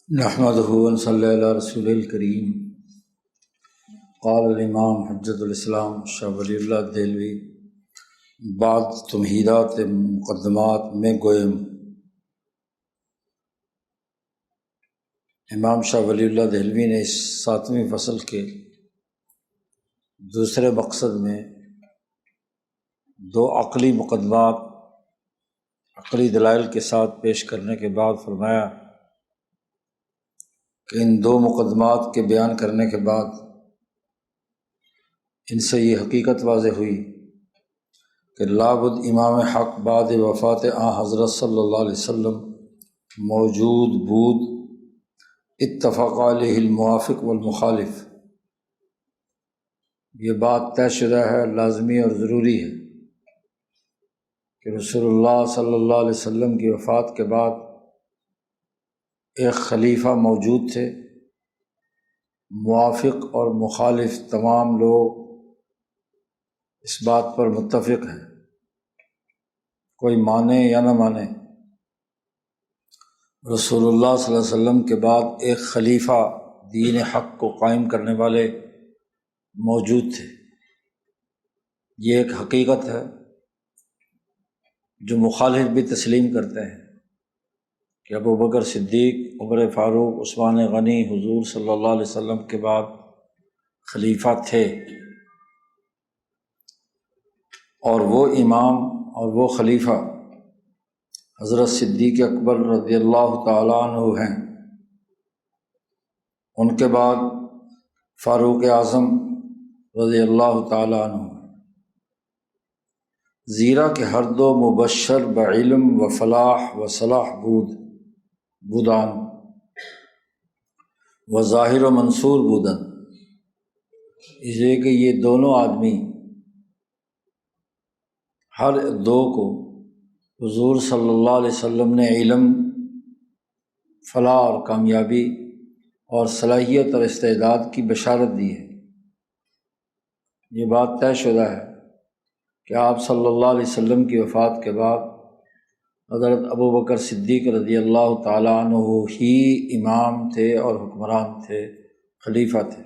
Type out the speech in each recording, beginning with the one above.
نحمدہ ونصلی علی رسول الکریم۔ قال الامام حجۃ الاسلام شاہ ولی اللہ دہلوی بعد تمہیدات مقدمات میں گویم۔ امام شاہ ولی اللہ دہلوی نے اس 7ویں فصل کے دوسرے مقصد میں دو عقلی مقدمات عقلی دلائل کے ساتھ پیش کرنے کے بعد فرمایا کہ ان دو مقدمات کے بیان کرنے کے بعد ان سے یہ حقیقت واضح ہوئی کہ لابد امام حق بعد وفات حضرت صلی اللہ علیہ وسلم موجود بود اتفق علیہ الموافق والمخالف۔ یہ بات طے شدہ ہے، لازمی اور ضروری ہے کہ رسول اللہ صلی اللہ علیہ وسلم کی وفات کے بعد ایک خلیفہ موجود تھے، موافق اور مخالف تمام لوگ اس بات پر متفق ہیں، کوئی مانے یا نہ مانے۔ رسول اللہ صلی اللہ علیہ وسلم کے بعد ایک خلیفہ دین حق کو قائم کرنے والے موجود تھے۔ یہ ایک حقیقت ہے جو مخالف بھی تسلیم کرتے ہیں کہ ابو بکر صدیق، عمر فاروق، عثمان غنی حضور صلی اللہ علیہ وسلم کے بعد خلیفہ تھے، اور وہ امام اور وہ خلیفہ حضرت صدیق اکبر رضی اللہ تعالیٰ عنہ ہیں۔ ان کے بعد فاروق اعظم رضی اللہ تعالیٰ عنہ، زیرا کہ ہر دو مبشر بعلم و فلاح و صلاح بودان و ظاہر و منصور بودن، اس لیے کہ یہ دونوں آدمی ہر دو کو حضور صلی اللہ علیہ وسلم نے علم، فلاح اور کامیابی اور صلاحیت اور استعداد کی بشارت دی ہے۔ یہ بات طے شدہ ہے کہ آپ صلی اللہ علیہ وسلم کی وفات کے بعد حضرت ابو بکر صدیق رضی اللہ تعالیٰ عنہ ہی امام تھے اور حکمران تھے، خلیفہ تھے۔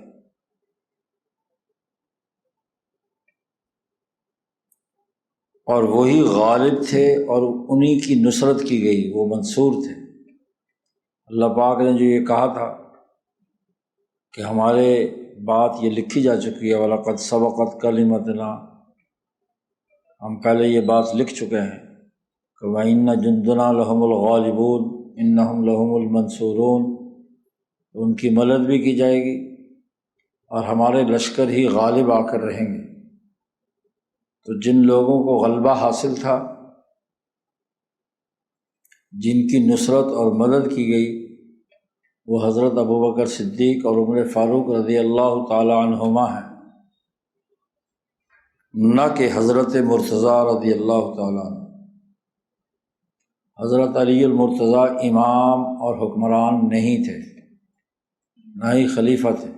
اور وہی غالب تھے اور انہی کی نصرت کی گئی، وہ منصور تھے۔ اللہ پاک نے جو یہ کہا تھا کہ ہمارے بات یہ لکھی جا چکی ہے، وَلَقَدْ سَبَقَتْ كَلِمَتُنَا، ہم پہلے یہ بات لکھ چکے ہیں کہ وَإِنَّ جُنْدُنَا لَهُمُ الْغَالِبُونَ إِنَّهُمْ لَهُمُ الْمَنْصُورُونَ، ان کی مدد بھی کی جائے گی اور ہمارے لشکر ہی غالب آ کر رہیں گے۔ تو جن لوگوں کو غلبہ حاصل تھا، جن کی نصرت اور مدد کی گئی، وہ حضرت ابو بکر صدیق اور عمر فاروق رضی اللہ تعالی عنہما ہیں، نہ کہ حضرت مرتضیٰ رضی اللہ تعالیٰ عنہ۔ حضرت علی المرتضیٰ امام اور حکمران نہیں تھے، نہ ہی خلیفہ تھے۔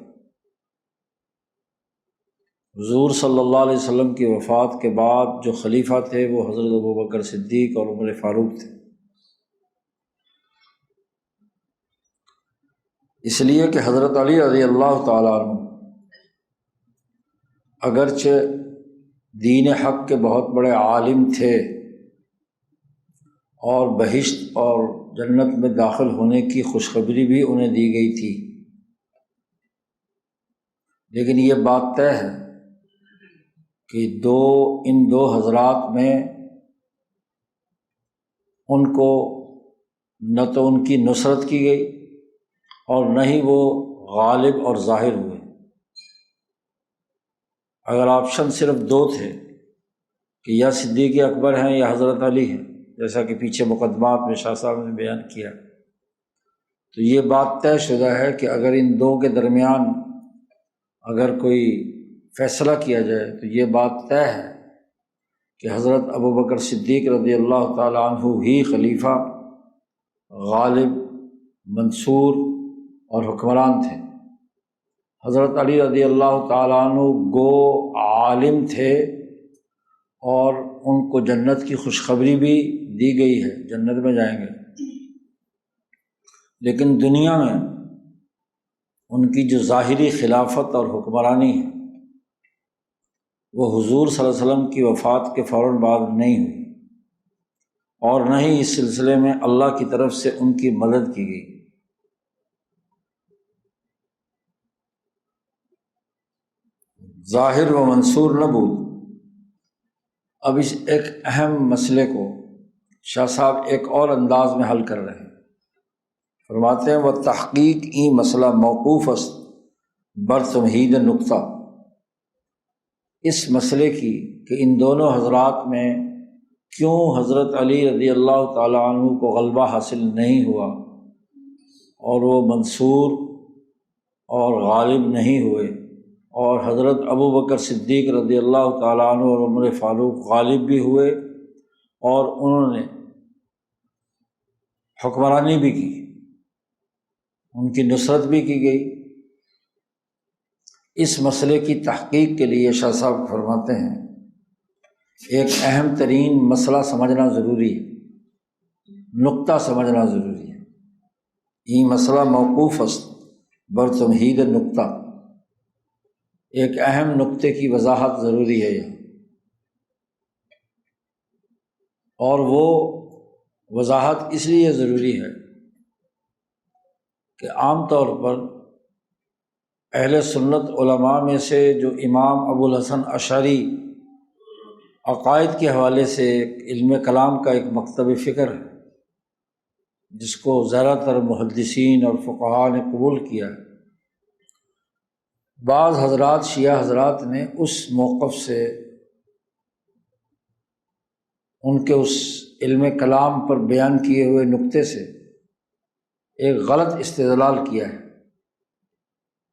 حضور صلی اللہ علیہ وسلم کی وفات کے بعد جو خلیفہ تھے وہ حضرت ابو بکر صدیق اور عمر فاروق تھے۔ اس لیے کہ حضرت علی رضی اللہ تعالیٰ عنہ اگرچہ دین حق کے بہت بڑے عالم تھے اور بہشت اور جنت میں داخل ہونے کی خوشخبری بھی انہیں دی گئی تھی، لیکن یہ بات طے ہے کہ ان دو حضرات میں ان کو نہ تو ان کی نصرت کی گئی اور نہ ہی وہ غالب اور ظاہر ہوئے۔ اگر آپشن صرف دو تھے کہ یا صدیق اکبر ہیں یا حضرت علی ہیں، جیسا کہ پیچھے مقدمات میں شاہ صاحب نے بیان کیا، تو یہ بات طے شدہ ہے کہ اگر ان دو کے درمیان اگر کوئی فیصلہ کیا جائے تو یہ بات طے ہے کہ حضرت ابو بکر صدیق رضی اللہ تعالیٰ عنہ ہی خلیفہ، غالب، منصور اور حکمران تھے۔ حضرت علی رضی اللہ تعالیٰ عنہ گو عالم تھے اور ان کو جنت کی خوشخبری بھی دی گئی ہے، جنت میں جائیں گے، لیکن دنیا میں ان کی جو ظاہری خلافت اور حکمرانی ہے وہ حضور صلی اللہ علیہ وسلم کی وفات کے فوراً بعد نہیں ہوئی، اور نہ ہی اس سلسلے میں اللہ کی طرف سے ان کی مدد کی گئی۔ ظاہر و منصور نہ بود۔ اب اس ایک اہم مسئلے کو شاہ صاحب ایک اور انداز میں حل کر رہے ہیں۔ فرماتے ہیں وہ تحقیق ای مسئلہ موقوف است بر تمہید نقطہ، اس مسئلے کی کہ ان دونوں حضرات میں کیوں حضرت علی رضی اللہ تعالیٰ عنہ کو غلبہ حاصل نہیں ہوا اور وہ منصور اور غالب نہیں ہوئے، اور حضرت ابو بکر صدیق رضی اللہ تعالیٰ عنہ اور عمر فاروق غالب بھی ہوئے اور انہوں نے حکمرانی بھی کی، ان کی نصرت بھی کی گئی۔ اس مسئلے کی تحقیق کے لیے شاہ صاحب فرماتے ہیں ایک اہم ترین مسئلہ سمجھنا ضروری ہے، نقطہ سمجھنا ضروری ہے۔ یہ مسئلہ موقوف است بر تمہید نقطہ، ایک اہم نقطے کی وضاحت ضروری ہے یہاں، اور وہ وضاحت اس لیے ضروری ہے کہ عام طور پر اہل سنت علماء میں سے جو امام ابو الحسن اشعری عقائد کے حوالے سے علم کلام کا ایک مکتب فکر ہے جس کو زیادہ تر محدثین اور فقہاء نے قبول کیا ہے، بعض حضرات شیعہ حضرات نے اس موقف سے ان کے اس علم کلام پر بیان کیے ہوئے نقطے سے ایک غلط استدلال کیا ہے۔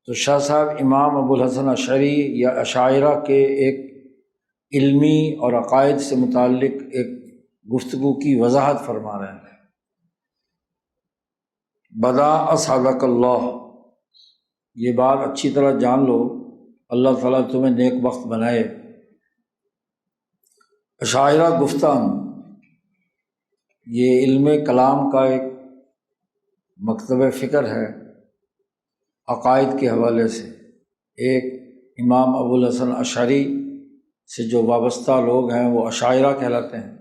تو شاہ صاحب امام ابو الحسن اشعری یا اشاعرہ کے ایک علمی اور عقائد سے متعلق ایک گفتگو کی وضاحت فرما رہے ہیں۔ بدا اسعدک اللہ، یہ بات اچھی طرح جان لو، اللہ تعالیٰ تمہیں نیک بخت بنائے۔ اشاعرہ گفتان یہ علم کلام کا ایک مکتب فکر ہے عقائد کے حوالے سے۔ ایک امام ابو الحسن اشعری سے جو وابستہ لوگ ہیں وہ اشاعرہ کہلاتے ہیں،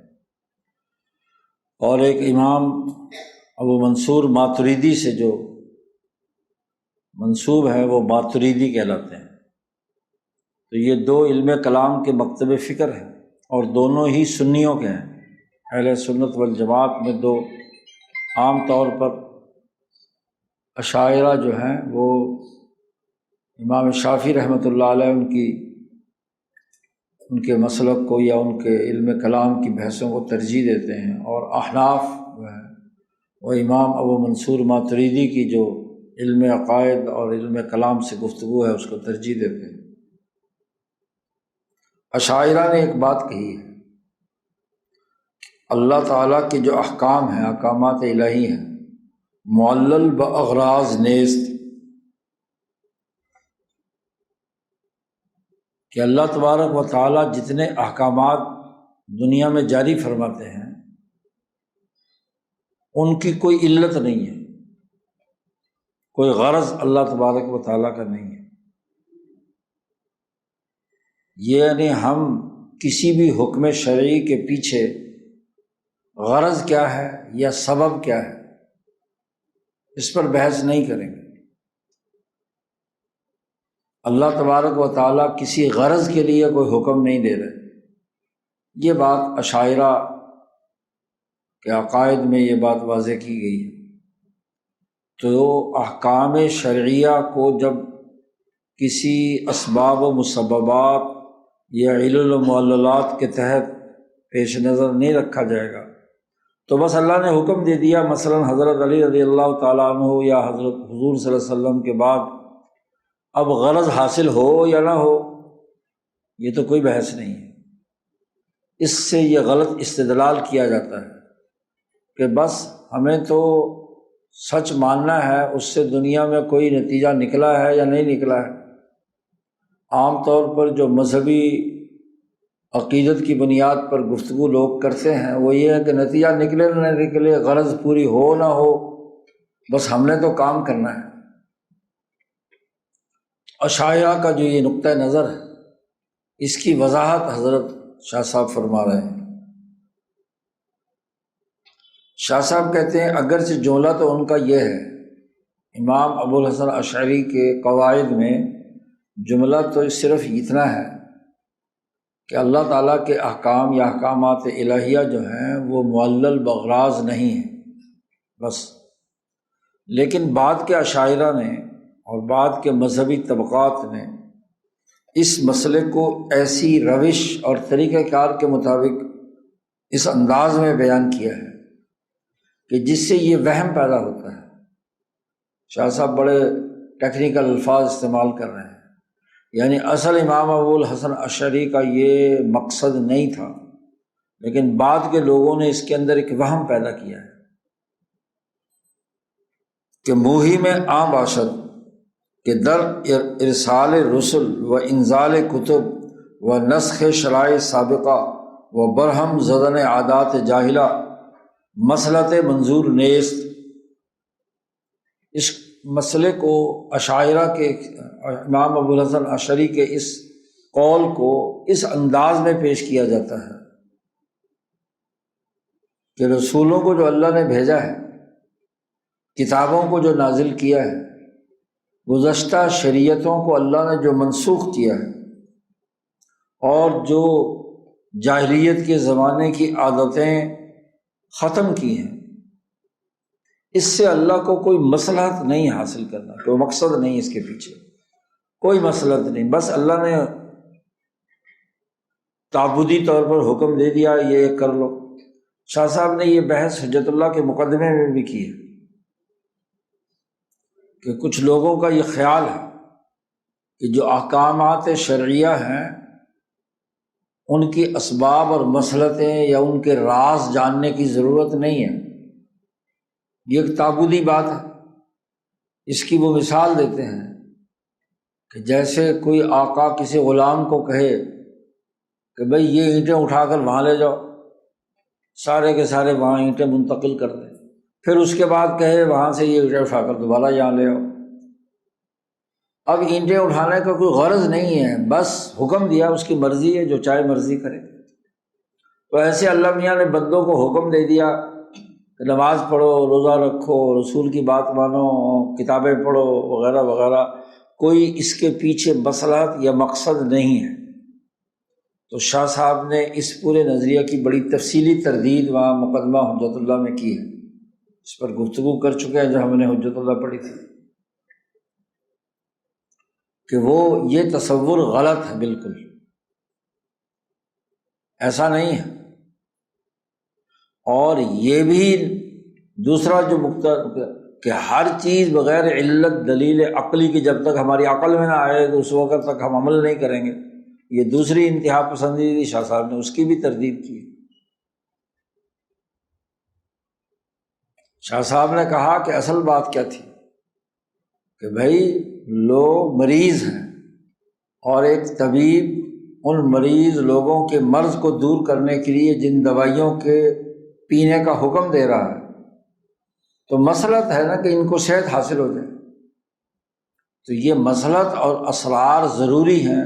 اور ایک امام ابو منصور ماتریدی سے جو منسوب ہیں وہ ماتریدی کہلاتے ہیں۔ تو یہ دو علم کلام کے مکتب فکر ہیں اور دونوں ہی سنیوں کے ہیں۔ اہل سنت والجماعت میں دو عام طور پر اشاعرہ جو ہیں وہ امام شافعی رحمۃ اللہ علیہ ان کے مسلک کو یا ان کے علم کلام کی بحثوں کو ترجیح دیتے ہیں، اور احناف جو ہیں وہ امام ابو منصور ماتریدی کی جو علم عقائد اور علم کلام سے گفتگو ہے اس کو ترجیح دیتے ہیں۔ اشاعرہ نے ایک بات کہی ہے، اللہ تعالیٰ کے جو احکام ہیں، احکامات الہی ہیں، معلل باغراض نیست، کہ اللہ تبارک و تعالیٰ جتنے احکامات دنیا میں جاری فرماتے ہیں ان کی کوئی علت نہیں ہے، کوئی غرض اللہ تبارک و تعالیٰ کا نہیں ہے۔ یعنی ہم کسی بھی حکم شرعی کے پیچھے غرض کیا ہے یا سبب کیا ہے اس پر بحث نہیں کریں گے۔ اللہ تبارک و تعالیٰ کسی غرض کے لیے کوئی حکم نہیں دے رہے۔ یہ بات اشاعرہ کے عقائد میں یہ بات واضح کی گئی ہے۔ تو احکام شرعیہ کو جب کسی اسباب و مسببات یا علل و معللات کے تحت پیش نظر نہیں رکھا جائے گا تو بس اللہ نے حکم دے دیا، مثلا حضرت علی رضی اللہ تعالیٰ عنہ یا حضرت حضور صلی اللہ علیہ وسلم کے بعد اب غرض حاصل ہو یا نہ ہو یہ تو کوئی بحث نہیں ہے۔ اس سے یہ غلط استدلال کیا جاتا ہے کہ بس ہمیں تو سچ ماننا ہے، اس سے دنیا میں کوئی نتیجہ نکلا ہے یا نہیں نکلا ہے۔ عام طور پر جو مذہبی عقیدت کی بنیاد پر گفتگو لوگ کرتے ہیں وہ یہ ہے کہ نتیجہ نکلے نہ نکلے، غرض پوری ہو نہ ہو، بس ہم نے تو کام کرنا ہے۔ عشائرہ کا جو یہ نقطہ نظر ہے، اس کی وضاحت حضرت شاہ صاحب فرما رہے ہیں۔ شاہ صاحب کہتے ہیں اگرچہ جملہ تو ان کا یہ ہے، امام ابو الحسن اشعری کے قواعد میں جملہ تو صرف اتنا ہے کہ اللہ تعالیٰ کے احکام یا احکامات الہیہ جو ہیں وہ معلل بغراض نہیں ہیں بس۔ لیکن بعد کے عشائرہ نے اور بعد کے مذہبی طبقات نے اس مسئلے کو ایسی روش اور طریقہ کار کے مطابق اس انداز میں بیان کیا ہے کہ جس سے یہ وہم پیدا ہوتا ہے۔ شاہ صاحب بڑے ٹیکنیکل الفاظ استعمال کر رہے ہیں، یعنی اصل امام ابو الحسن اشعری کا یہ مقصد نہیں تھا، لیکن بعد کے لوگوں نے اس کے اندر ایک وہم پیدا کیا ہے کہ موہی میں عام باشد کہ در ارسال رسل و انزال کتب و نسخ شرائع سابقہ و برہم زدن عادات جاہلہ مسلط منظور نیست۔ اس مسئلے کو عشائرہ کے امام ابو الحسن اشعری کے اس قول کو اس انداز میں پیش کیا جاتا ہے کہ رسولوں کو جو اللہ نے بھیجا ہے، کتابوں کو جو نازل کیا ہے، گزشتہ شریعتوں کو اللہ نے جو منسوخ کیا ہے اور جو جاہلیت کے زمانے کی عادتیں ختم کی ہیں، اس سے اللہ کو کوئی مصلحت نہیں حاصل کرنا، کوئی مقصد نہیں اس کے پیچھے، کوئی مصلحت نہیں، بس اللہ نے تعبدی طور پر حکم دے دیا یہ کر لو۔ شاہ صاحب نے یہ بحث حجت اللہ کے مقدمے میں بھی کی ہے کہ کچھ لوگوں کا یہ خیال ہے کہ جو احکامات شرعیہ ہیں ان کی اسباب اور مصلحتیں یا ان کے راز جاننے کی ضرورت نہیں ہے، یہ ایک تعبدی بات ہے۔ اس کی وہ مثال دیتے ہیں کہ جیسے کوئی آقا کسی غلام کو کہے کہ بھئی یہ اینٹیں اٹھا کر وہاں لے جاؤ، سارے کے سارے وہاں اینٹیں منتقل کر دیں، پھر اس کے بعد کہے وہاں سے یہ اینٹیں اٹھا کر دوبارہ یہاں لے آؤ۔ اب اینٹیں اٹھانے کا کوئی غرض نہیں ہے، بس حکم دیا، اس کی مرضی ہے، جو چاہے مرضی کرے۔ تو ایسے اللہ میاں نے بندوں کو حکم دے دیا کہ نماز پڑھو، روزہ رکھو، رسول کی بات مانو، کتابیں پڑھو وغیرہ وغیرہ، کوئی اس کے پیچھے مصلحت یا مقصد نہیں ہے۔ تو شاہ صاحب نے اس پورے نظریہ کی بڑی تفصیلی تردید وہاں مقدمہ حجت اللہ میں کی ہے، اس پر گفتگو کر چکے ہیں جو ہم نے حجت اللہ پڑھی تھی، کہ وہ یہ تصور غلط ہے، بالکل ایسا نہیں ہے۔ اور یہ بھی دوسرا جو نقطہ کہ ہر چیز بغیر علت دلیل عقلی کی جب تک ہماری عقل میں نہ آئے تو اس وقت تک ہم عمل نہیں کریں گے، یہ دوسری انتہا پسندی شاہ صاحب نے اس کی بھی تردید کی۔ شاہ صاحب نے کہا کہ اصل بات کیا تھی کہ بھائی لوگ مریض ہیں اور ایک طبیب ان مریض لوگوں کے مرض کو دور کرنے کے لیے جن دوائیوں کے پینے کا حکم دے رہا ہے، تو مصلحت ہے نا کہ ان کو صحت حاصل ہو جائے۔ تو یہ مصلحت اور اسرار ضروری ہیں،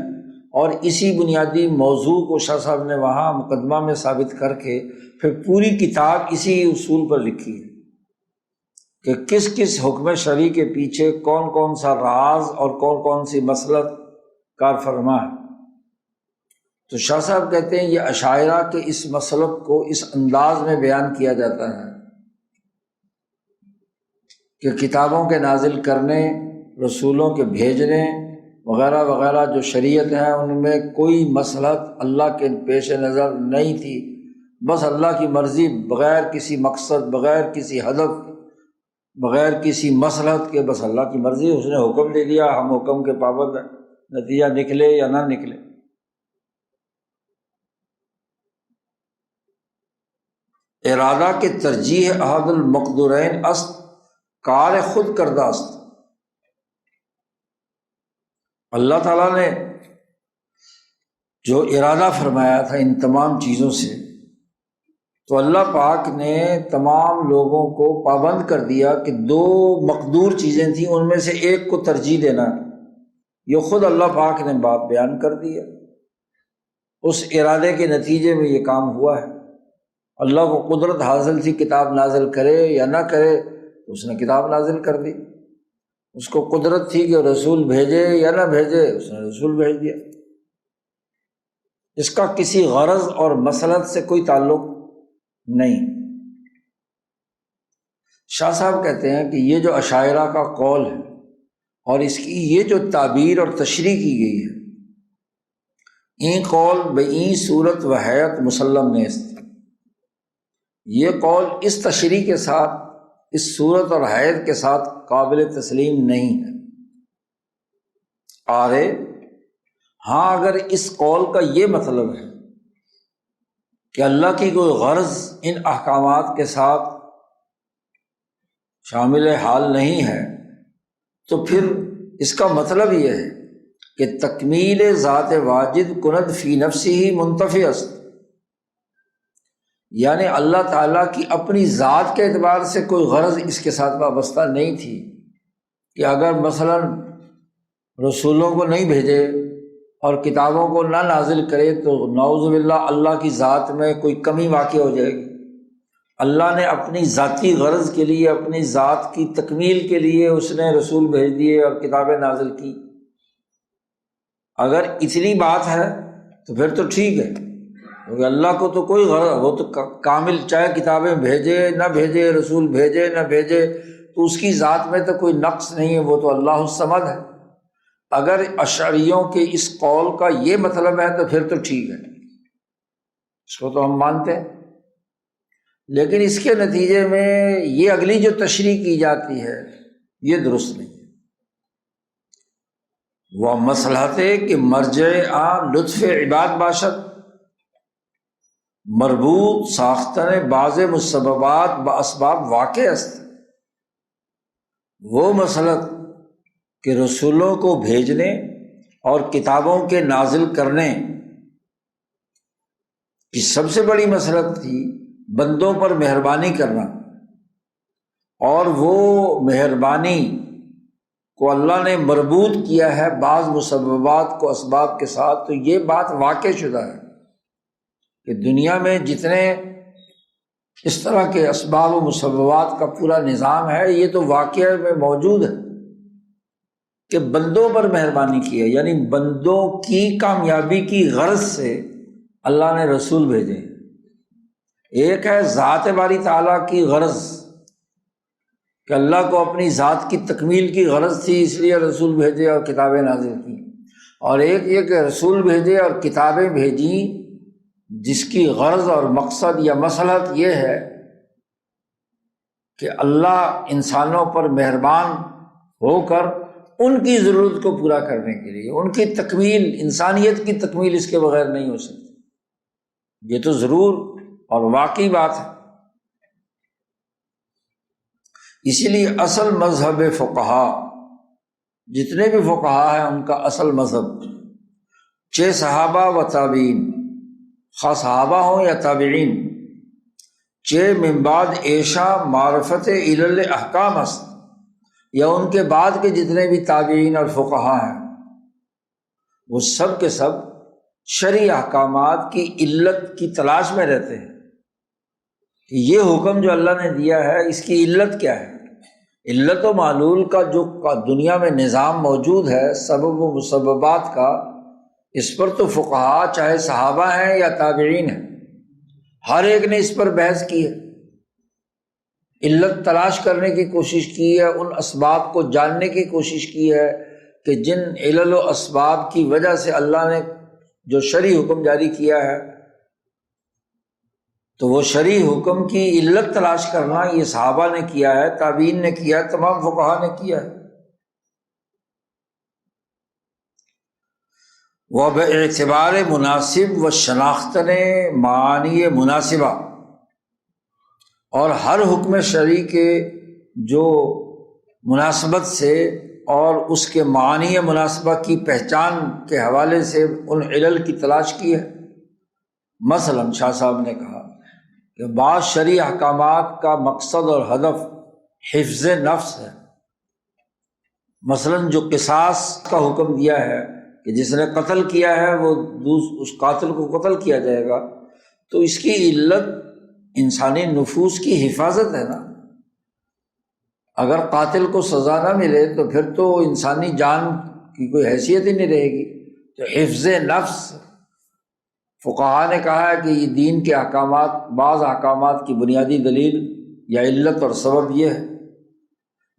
اور اسی بنیادی موضوع کو شاہ صاحب نے وہاں مقدمہ میں ثابت کر کے پھر پوری کتاب اسی اصول پر لکھی ہے کہ کس کس حکم شرعی کے پیچھے کون کون سا راز اور کون کون سی مصلحت کار فرما ہے۔ تو شاہ صاحب کہتے ہیں یہ عشائرہ کے اس مسلک کو اس انداز میں بیان کیا جاتا ہے کہ کتابوں کے نازل کرنے، رسولوں کے بھیجنے وغیرہ وغیرہ جو شریعت ہے ان میں کوئی مصلحت اللہ کے پیش نظر نہیں تھی، بس اللہ کی مرضی، بغیر کسی مقصد، بغیر کسی ہدف، بغیر کسی مصلحت کے، بس اللہ کی مرضی، اس نے حکم دے دیا، ہم حکم کے پابند ہیں، نتیجہ نکلے یا نہ نکلے۔ ارادہ کے ترجیح احد المقدورین است، کار خود کردہ است۔ اللہ تعالیٰ نے جو ارادہ فرمایا تھا ان تمام چیزوں سے، تو اللہ پاک نے تمام لوگوں کو پابند کر دیا کہ دو مقدور چیزیں تھیں، ان میں سے ایک کو ترجیح دینا، یہ خود اللہ پاک نے بات بیان کر دیا۔ اس ارادے کے نتیجے میں یہ کام ہوا ہے۔ اللہ کو قدرت حاصل تھی کتاب نازل کرے یا نہ کرے، تو اس نے کتاب نازل کر دی۔ اس کو قدرت تھی کہ رسول بھیجے یا نہ بھیجے، اس نے رسول بھیج دیا۔ اس کا کسی غرض اور مصلحت سے کوئی تعلق نہیں۔ شاہ صاحب کہتے ہیں کہ یہ جو اشاعرہ کا قول ہے اور اس کی یہ جو تعبیر اور تشریح کی گئی ہے، این قول بئی صورت و حیت مسلم نیست، یہ قول اس تشریح کے ساتھ، اس صورت اور حیت کے ساتھ قابل تسلیم نہیں ہے۔ آرے ہاں، اگر اس قول کا یہ مطلب ہے کہ اللہ کی کوئی غرض ان احکامات کے ساتھ شامل حال نہیں ہے، تو پھر اس کا مطلب یہ ہے کہ تکمیل ذات واجد کند فی نفسہ منتفی است، یعنی اللہ تعالیٰ کی اپنی ذات کے اعتبار سے کوئی غرض اس کے ساتھ وابستہ نہیں تھی کہ اگر مثلاً رسولوں کو نہیں بھیجے اور کتابوں کو نہ نازل کرے تو نعوذ باللہ اللہ کی ذات میں کوئی کمی واقع ہو جائے گی۔ اللہ نے اپنی ذاتی غرض کے لیے، اپنی ذات کی تکمیل کے لیے اس نے رسول بھیج دیے اور کتابیں نازل کی۔ اگر اتنی بات ہے تو پھر تو ٹھیک ہے، کیونکہ اللہ کو تو کوئی غرض، وہ تو کامل، چاہے کتابیں بھیجے نہ بھیجے، رسول بھیجے نہ بھیجے، تو اس کی ذات میں تو کوئی نقص نہیں ہے، وہ تو اللہ الصمد ہے۔ اگر اشعریوں کے اس قول کا یہ مطلب ہے تو پھر تو ٹھیک ہے، اس کو تو ہم مانتے ہیں۔ لیکن اس کے نتیجے میں یہ اگلی جو تشریح کی جاتی ہے یہ درست نہیں ہے۔ وہ مصلحت کہ مرجع لطف عباد باشد مربوط ساختن بعض مسببات باسباب واقع است، وہ مصلحت کہ رسولوں کو بھیجنے اور کتابوں کے نازل کرنے کی سب سے بڑی مصلحت تھی بندوں پر مہربانی کرنا، اور وہ مہربانی کو اللہ نے مربوط کیا ہے بعض مسببات کو اسباب کے ساتھ، تو یہ بات واقع شدہ ہے کہ دنیا میں جتنے اس طرح کے اسباب و مسببات کا پورا نظام ہے، یہ تو واقعہ میں موجود ہے کہ بندوں پر مہربانی کی ہے، یعنی بندوں کی کامیابی کی غرض سے اللہ نے رسول بھیجے۔ ایک ہے ذات باری تعالیٰ کی غرض کہ اللہ کو اپنی ذات کی تکمیل کی غرض تھی، اس لیے رسول بھیجے اور کتابیں نازل کی، اور ایک یہ کہ رسول بھیجے اور کتابیں بھیجیں جس کی غرض اور مقصد یا مصلحت یہ ہے کہ اللہ انسانوں پر مہربان ہو کر ان کی ضرورت کو پورا کرنے کے لیے، ان کی تکمیل، انسانیت کی تکمیل اس کے بغیر نہیں ہو سکتی۔ یہ تو ضرور اور واقعی بات ہے۔ اسی لیے اصل مذہب فقہا، جتنے بھی فقہا ہیں ان کا اصل مذہب، چہ صحابہ و تابعین، خواہ صحابہ ہوں یا تابعین، چہ من بعد ایشا معرفت علل احکام است، یا ان کے بعد کے جتنے بھی تابعین اور فقہا ہیں وہ سب کے سب شرعی احکامات کی علت کی تلاش میں رہتے ہیں کہ یہ حکم جو اللہ نے دیا ہے اس کی علت کیا ہے۔ علت و معلول کا جو دنیا میں نظام موجود ہے، سبب و مسببات کا، اس پر تو فقہا چاہے صحابہ ہیں یا تابعین ہیں، ہر ایک نے اس پر بحث کی ہے، علت تلاش کرنے کی کوشش کی ہے، ان اسباب کو جاننے کی کوشش کی ہے کہ جن علل و اسباب کی وجہ سے اللہ نے جو شرعی حکم جاری کیا ہے، تو وہ شرعی حکم کی علت تلاش کرنا یہ صحابہ نے کیا ہے، تابعین نے کیا ہے، تمام فقہا نے کیا ہے۔ وَبِاعْتِبَارِ مناسب و شناختن معانی مناسبہ، اور ہر حکم شرعی کے جو مناسبت سے اور اس کے معانی مناسبہ کی پہچان کے حوالے سے ان علل کی تلاش کی ہے۔ مثلاً شاہ صاحب نے کہا کہ بعض شرعی احکامات کا مقصد اور ہدف حفظ نفس ہے۔ مثلاً جو قصاص کا حکم دیا ہے کہ جس نے قتل کیا ہے وہ اس قاتل کو قتل کیا جائے گا، تو اس کی علت انسانی نفوس کی حفاظت ہے نا۔ اگر قاتل کو سزا نہ ملے تو پھر تو انسانی جان کی کوئی حیثیت ہی نہیں رہے گی۔ تو حفظ نفس، فقہا نے کہا ہے کہ یہ دین کے احکامات، بعض احکامات کی بنیادی دلیل یا علت اور سبب یہ ہے۔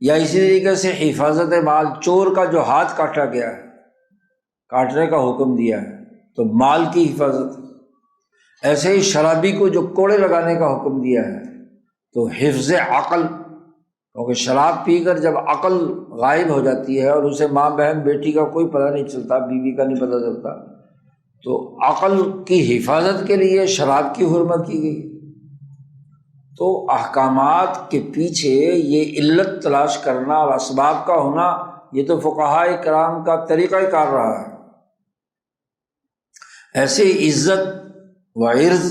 یا اسی طریقے سے حفاظت مال، چور کا جو ہاتھ کاٹا گیا ہے، کاٹنے کا حکم دیا ہے تو مال کی حفاظت ہے۔ ایسے ہی شرابی کو جو کوڑے لگانے کا حکم دیا ہے تو حفظ عقل، کیونکہ شراب پی کر جب عقل غائب ہو جاتی ہے اور اسے ماں بہن بیٹی کا کوئی پتہ نہیں چلتا، بیوی کا نہیں پتہ چلتا، تو عقل کی حفاظت کے لیے شراب کی حرمت کی گئی۔ تو احکامات کے پیچھے یہ علت تلاش کرنا اور اسباب کا ہونا، یہ تو فقہائے کرام کا طریقہ کار رہا ہے۔ ایسے عزت و عرض،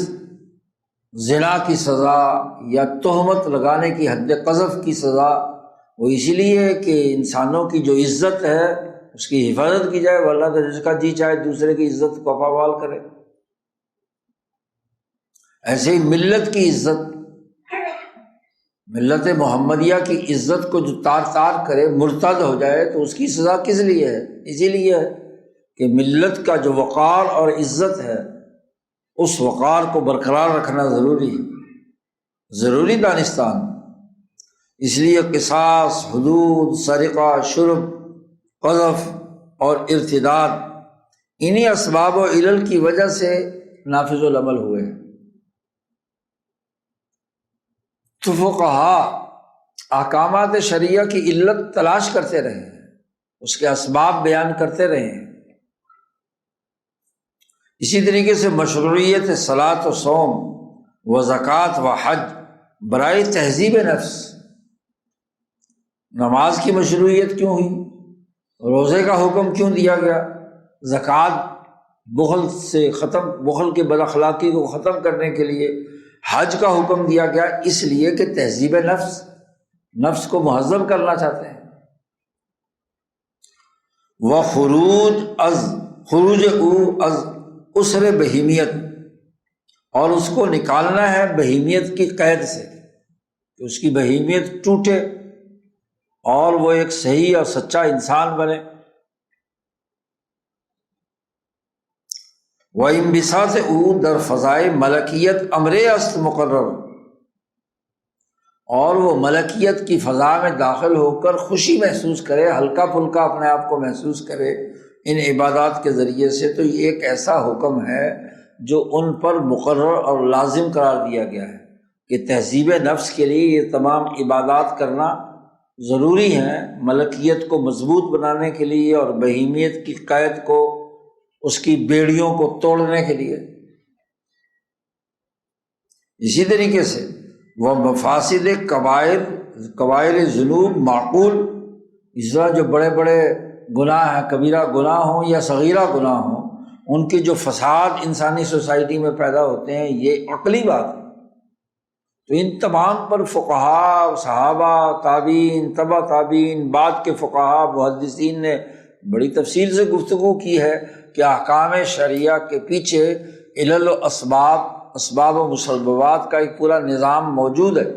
زنا کی سزا یا تہمت لگانے کی حد قذف کی سزا، وہ اسی لیے کہ انسانوں کی جو عزت ہے اس کی حفاظت کی جائے، ورنہ تو جس کا جی چاہے دوسرے کی عزت کو پامال کرے۔ ایسے ہی ملت کی عزت، ملت محمدیہ کی عزت کو جو تار تار کرے، مرتد ہو جائے، تو اس کی سزا کس لیے ہے؟ اسی لیے ہے کہ ملت کا جو وقار اور عزت ہے اس وقار کو برقرار رکھنا ضروری ہے، ضروری دانستان۔ اس لیے قصاص، حدود، سرقہ، شرب، قذف اور ارتداد انہی اسباب و علل کی وجہ سے نافذ العمل ہوئے ہیں۔ تو فقہا احکامات شرعیہ کی علت تلاش کرتے رہے ہیں، اس کے اسباب بیان کرتے رہے ہیں۔ اسی طریقے سے مشروعیت صلاۃ و صوم و زکوٰۃ و حج برائے تہذیب نفس، نماز کی مشروعیت کیوں ہوئی، روزے کا حکم کیوں دیا گیا، زکوٰۃ بخل سے ختم، بخل کے بد اخلاقی کو ختم کرنے کے لیے حج کا حکم دیا گیا، اس لیے کہ تہذیب نفس، نفس کو مہذب کرنا چاہتے ہیں۔ خروج از اسر بہیمیت، اور اس کو نکالنا ہے بہیمیت کی قید سے، کہ اس کی بہیمیت ٹوٹے اور وہ ایک صحیح اور سچا انسان بنے۔ وَانبساطُ در فضائے ملکیت امر است مقرر، اور وہ ملکیت کی فضا میں داخل ہو کر خوشی محسوس کرے، ہلکا پھلکا اپنے آپ کو محسوس کرے ان عبادات کے ذریعے سے، تو یہ ایک ایسا حکم ہے جو ان پر مقرر اور لازم قرار دیا گیا ہے کہ تہذیب نفس کے لیے یہ تمام عبادات کرنا ضروری ہیں، ملکیت کو مضبوط بنانے کے لیے اور بہیمیت کی قید کو، اس کی بیڑیوں کو توڑنے کے لیے۔ اسی طریقے سے وہ مفاسد کبائر ذنوب معقول، اس طرح جو بڑے بڑے گناہ ہیں، کبیرہ گناہ ہوں یا صغیرہ گناہ ہوں، ان کے جو فساد انسانی سوسائٹی میں پیدا ہوتے ہیں، یہ عقلی بات ہے۔ تو ان تمام پر فقہا، صحابہ، تابعین، تبع تابعین، بعد کے فقہا، محدثین نے بڑی تفصیل سے گفتگو کی ہے کہ احکام شرعیہ کے پیچھے علل و اسباب و مسببات کا ایک پورا نظام موجود ہے۔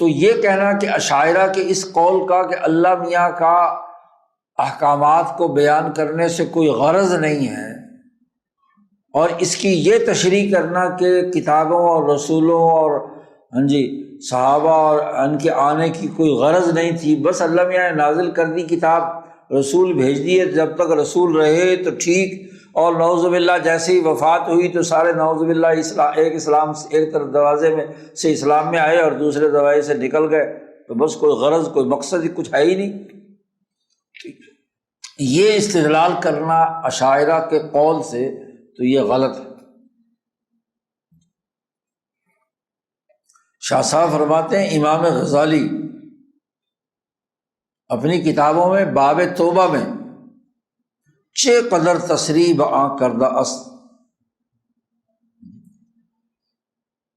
تو یہ کہنا کہ اشاعرہ کے اس قول کا کہ اللہ میاں کا احکامات کو بیان کرنے سے کوئی غرض نہیں ہے، اور اس کی یہ تشریح کرنا کہ کتابوں اور رسولوں اور صحابہ اور ان کے آنے کی کوئی غرض نہیں تھی، بس اللہ میاں نے نازل کر دی کتاب، رسول بھیج دیے، جب تک رسول رہے تو ٹھیک، اور نعوذ باللہ جیسے ہی وفات ہوئی تو سارے نعوذ باللہ ایک طرف دروازے میں سے اسلام میں آئے اور دوسرے دروازے سے نکل گئے، تو بس کوئی غرض، کوئی مقصد ہی کچھ ہے ہی نہیں۔ یہ استدلال کرنا اشاعرہ کے قول سے تو یہ غلط ہے۔ شاہ صاحب فرماتے ہیں امام غزالی اپنی کتابوں میں باب توبہ میں چے قدر تصریح آں کردہ است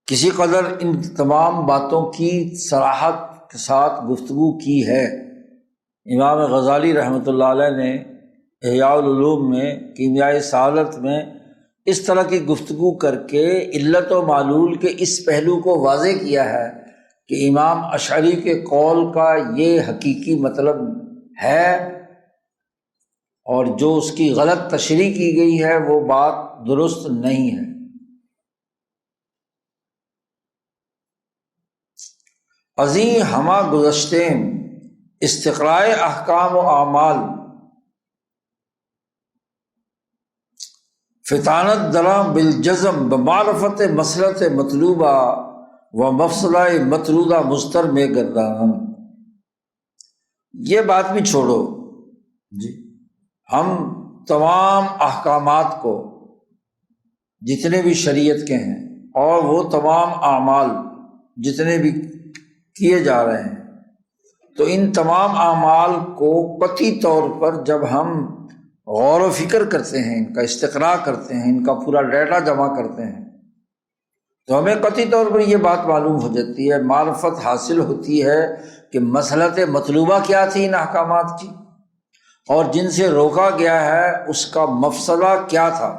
کسی قدر ان تمام باتوں کی صراحت کے ساتھ گفتگو کی ہے۔ امام غزالی رحمۃ اللہ علیہ نے احیاء العلوم میں کیمیائے سعادت میں اس طرح کی گفتگو کر کے علت و معلول کے اس پہلو کو واضح کیا ہے کہ امام اشعری کے قول کا یہ حقیقی مطلب ہے، اور جو اس کی غلط تشریح کی گئی ہے وہ بات درست نہیں ہے۔ ازیں ہمہ گزشتیں استقراء احکام و اعمال فطانت دراں بالجزم بمعرفت مسلط مطلوبہ و مفصلہ مطرودہ مستر میں گردان۔ یہ بات بھی چھوڑو جی، ہم تمام احکامات کو جتنے بھی شریعت کے ہیں اور وہ تمام اعمال جتنے بھی کیے جا رہے ہیں، تو ان تمام اعمال کو قطعی طور پر جب ہم غور و فکر کرتے ہیں، ان کا استقراء کرتے ہیں، ان کا پورا ڈیٹا جمع کرتے ہیں، تو ہمیں قطعی طور پر یہ بات معلوم ہو جاتی ہے، معرفت حاصل ہوتی ہے کہ مصلحت مطلوبہ کیا تھی ان احکامات کی، اور جن سے روکا گیا ہے اس کا مفصلہ کیا تھا۔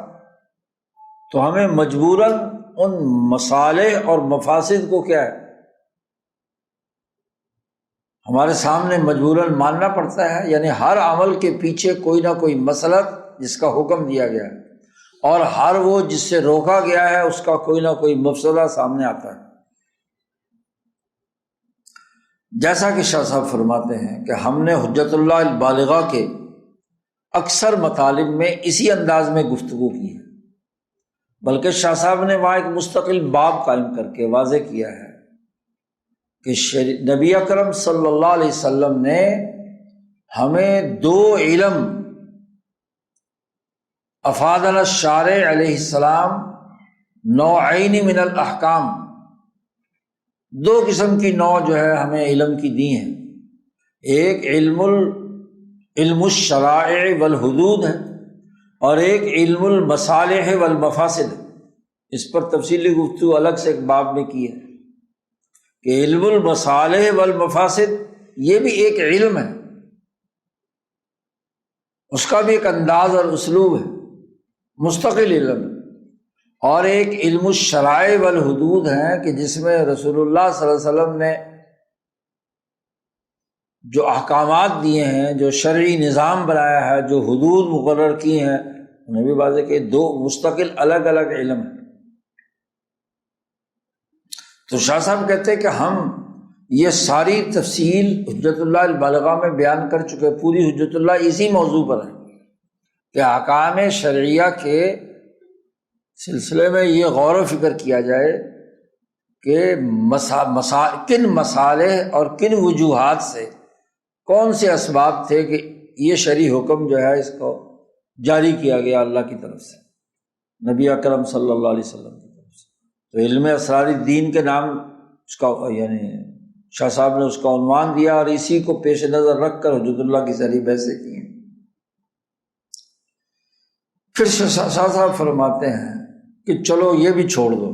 تو ہمیں مجبوراً ان مصالح اور مفاسد کو کیا ہے، ہمارے سامنے مجبوراً ماننا پڑتا ہے، یعنی ہر عمل کے پیچھے کوئی نہ کوئی مصلحت جس کا حکم دیا گیا ہے، اور ہر وہ جس سے روکا گیا ہے اس کا کوئی نہ کوئی مفسدہ سامنے آتا ہے۔ جیسا کہ شاہ صاحب فرماتے ہیں کہ ہم نے حجت اللہ البالغہ کے اکثر مطالب میں اسی انداز میں گفتگو کی ہے، بلکہ شاہ صاحب نے وہاں ایک مستقل باب قائم کر کے واضح کیا ہے کہ نبی اکرم صلی اللہ علیہ وسلم نے ہمیں دو علم افادنا الشارع علیہ السلام نوعین من الاحکام، دو قسم کی نوع جو ہے ہمیں علم کی دی ہیں، ایک علم الشرائع والحدود ہے، اور ایک علم المصالح والمفاسد ہے۔ اس پر تفصیلی گفتگو الگ سے ایک باب میں کی ہے کہ علم المصالح والمفاسد یہ بھی ایک علم ہے، اس کا بھی ایک انداز اور اسلوب ہے، مستقل علم، اور ایک علم الشرائع والحدود ہے کہ جس میں رسول اللہ صلی اللہ علیہ وسلم نے جو احکامات دیے ہیں، جو شرعی نظام بنایا ہے، جو حدود مقرر کی ہیں، انہیں بھی واضح کہ دو مستقل الگ الگ علم ہیں۔ تو شاہ صاحب کہتے ہیں کہ ہم یہ ساری تفصیل حجت اللہ البالغہ میں بیان کر چکے، پوری حجت اللہ اسی موضوع پر ہے کہ احکام شرعیہ کے سلسلے میں یہ غور و فکر کیا جائے کہ کن مصالح اور کن وجوہات سے، کون سے اسباب تھے کہ یہ شرعی حکم جو ہے اس کو جاری کیا گیا اللہ کی طرف سے، نبی اکرم صلی اللہ علیہ وسلم کی طرف سے۔ تو علم اسرار الدین کے نام اس کا یعنی شاہ صاحب نے اس کا عنوان دیا، اور اسی کو پیش نظر رکھ کر حجت اللہ کی ساری بحثیں کی ہیں۔ پھر شاہ صاحب فرماتے ہیں کہ چلو یہ بھی چھوڑ دو،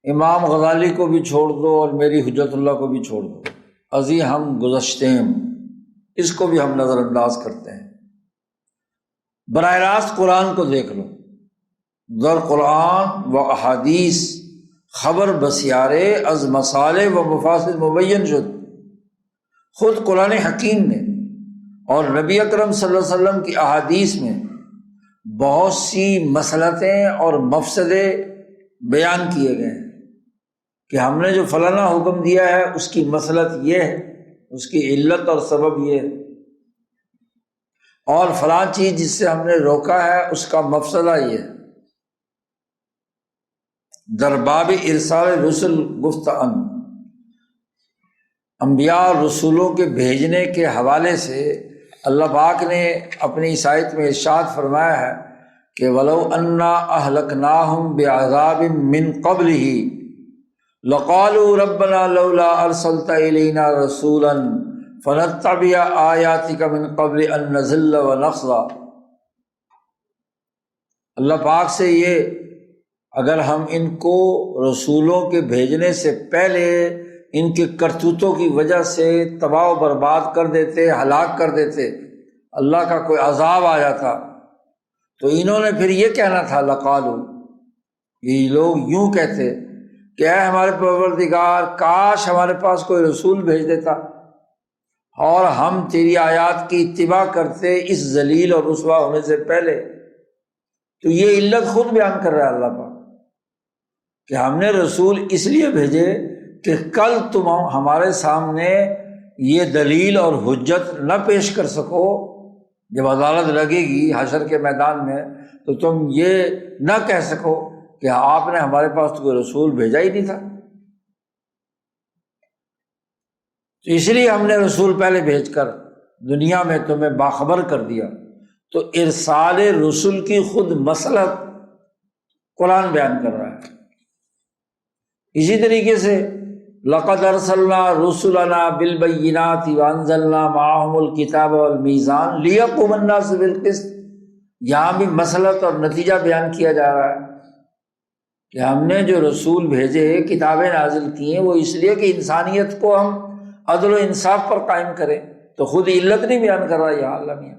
امام غزالی کو بھی چھوڑ دو اور میری حجت اللہ کو بھی چھوڑ دو، ازیں ہم گزشتے ہیں، اس کو بھی ہم نظر انداز کرتے ہیں۔ براہ راست قرآن کو دیکھ لو، در قرآن و احادیث خبر بسیارے از مصالح و مفاسد مبین شد۔ خود قرآن حکیم میں اور نبی اکرم صلی اللہ علیہ وسلم کی احادیث میں بہت سی مصلحتیں اور مفسدے بیان کیے گئے ہیں کہ ہم نے جو فلانا حکم دیا ہے اس کی مصلحت یہ ہے، اس کی علت اور سبب یہ ہے، اور فلاں چیز جس سے ہم نے روکا ہے اس کا مفسدہ یہ ہے۔ در باب ارسال رسل گفت ان، انبیاء اور رسولوں کے بھیجنے کے حوالے سے اللہ پاک نے اپنی اس آیت میں ارشاد فرمایا ہے کہ وَلَوْ أَنَّا أَهْلَكْنَاهُمْ بِعَذَابٍ مِّن قَبْلِهِ لَقَالُوا رَبَّنَا لَوْلَا أَرْسَلْتَ إِلَيْنَا رَسُولًا فَنَتَّبِعَ آيَاتِكَ مِن قَبْلِ أَن نَّذِلَّ وَنَخْزَىٰ۔ اللہ پاک سے یہ اگر ہم ان کو رسولوں کے بھیجنے سے پہلے ان کے کرتوتوں کی وجہ سے تباہ و برباد کر دیتے، ہلاک کر دیتے، اللہ کا کوئی عذاب آ جاتا، تو انہوں نے پھر یہ کہنا تھا لقالو، یہ لوگ یوں کہتے کہ اے ہمارے پروردگار، کاش ہمارے پاس کوئی رسول بھیج دیتا اور ہم تیری آیات کی اتباع کرتے اس ذلیل اور رسوا ہونے سے پہلے۔ تو یہ علت خود بیان کر رہا ہے اللہ پاک کہ ہم نے رسول اس لیے بھیجے کہ کل تم ہمارے سامنے یہ دلیل اور حجت نہ پیش کر سکو، جب عدالت لگے گی حشر کے میدان میں تو تم یہ نہ کہہ سکو کہ آپ نے ہمارے پاس تو کوئی رسول بھیجا ہی نہیں تھا۔ تو اس لیے ہم نے رسول پہلے بھیج کر دنیا میں تمہیں باخبر کر دیا۔ تو ارسال رسول کی خود مصلحت قرآن بیان کر رہا ہے۔ اسی طریقے سے لقد ارسلنا رسلنا بالبینات وانزلنا معهم الکتاب والمیزان لیقوم الناس بالقسط، یہاں بھی مصلحت اور نتیجہ بیان کیا جا رہا ہے کہ ہم نے جو رسول بھیجے، کتابیں نازل کی ہیں، وہ اس لیے کہ انسانیت کو ہم عدل و انصاف پر قائم کریں۔ تو خود علت نہیں بیان کر رہا یہاں اللہ میاں،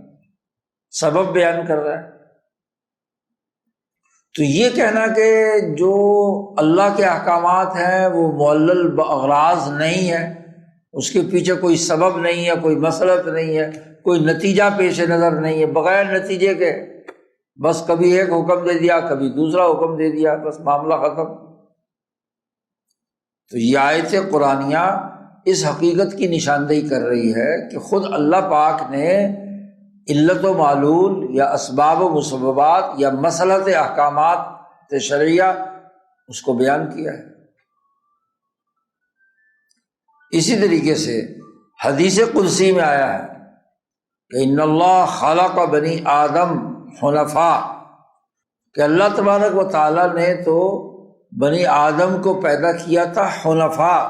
سبب بیان کر رہا ہے۔ تو یہ کہنا کہ جو اللہ کے احکامات ہیں وہ معلل باغراض نہیں ہے، اس کے پیچھے کوئی سبب نہیں ہے، کوئی مصلحت نہیں ہے، کوئی نتیجہ پیش نظر نہیں ہے، بغیر نتیجے کے بس کبھی ایک حکم دے دیا، کبھی دوسرا حکم دے دیا، بس معاملہ ختم۔ تو یہ آیت قرآنیہ اس حقیقت کی نشاندہی کر رہی ہے کہ خود اللہ پاک نے علت و معلول یا اسباب و مسببات یا مصلحت احکامات شرعیہ اس کو بیان کیا ہے۔ اسی طریقے سے حدیث قدسی میں آیا ہے کہ ان اللہ خلق بنی آدم حنفاء، کہ اللہ تبارک و تعالیٰ نے تو بنی آدم کو پیدا کیا تھا حنفاء،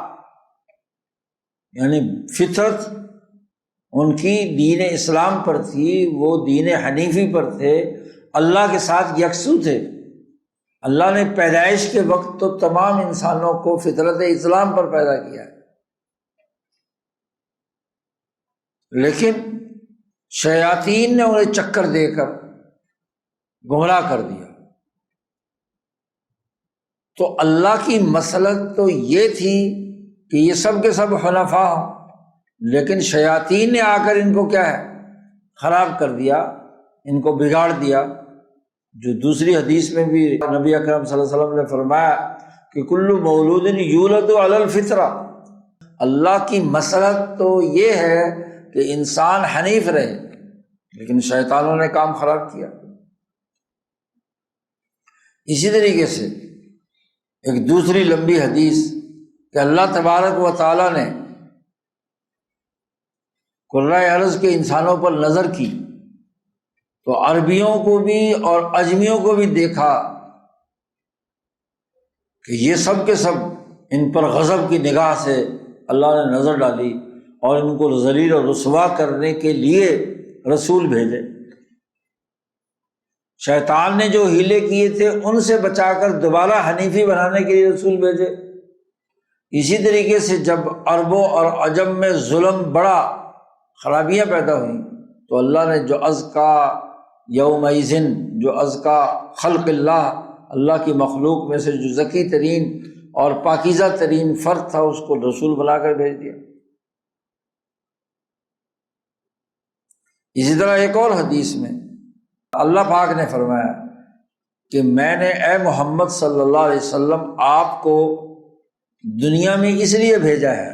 یعنی فطرت ان کی دین اسلام پر تھی، وہ دین حنیفی پر تھے، اللہ کے ساتھ یکسو تھے۔ اللہ نے پیدائش کے وقت تو تمام انسانوں کو فطرت اسلام پر پیدا کیا ہے، لیکن شیاطین نے انہیں چکر دے کر گمراہ کر دیا۔ تو اللہ کی مصلحت تو یہ تھی کہ یہ سب کے سب حنفاء ہوں، لیکن شیاطین نے آ کر ان کو کیا ہے خراب کر دیا، ان کو بگاڑ دیا۔ جو دوسری حدیث میں بھی نبی اکرم صلی اللہ علیہ وسلم نے فرمایا کہ کل مولود یولد علی الفطرہ، اللہ کی مصلحت تو یہ ہے کہ انسان حنیف رہے، لیکن شیطانوں نے کام خراب کیا۔ اسی طریقے سے ایک دوسری لمبی حدیث کہ اللہ تبارک و تعالیٰ نے قرۂ ارض کے انسانوں پر نظر کی تو عربیوں کو بھی اور عجمیوں کو بھی دیکھا کہ یہ سب کے سب ان پر غضب کی نگاہ سے اللہ نے نظر ڈالی اور ان کو ذلیل اور رسوا کرنے کے لیے رسول بھیجے۔ شیطان نے جو ہیلے کیے تھے ان سے بچا کر دوبارہ حنیفی بنانے کے لیے رسول بھیجے۔ اسی طریقے سے جب عربوں اور عجم میں ظلم بڑا، خرابیاں پیدا ہوئیں، تو اللہ نے جو ازکا یومئذ، جو ازکا خلق اللہ کی مخلوق میں سے جو زکی ترین اور پاکیزہ ترین فرد تھا، اس کو رسول بنا کر بھیج دیا۔ اسی طرح ایک اور حدیث میں اللہ پاک نے فرمایا کہ میں نے اے محمد صلی اللہ علیہ وسلم آپ کو دنیا میں اس لیے بھیجا ہے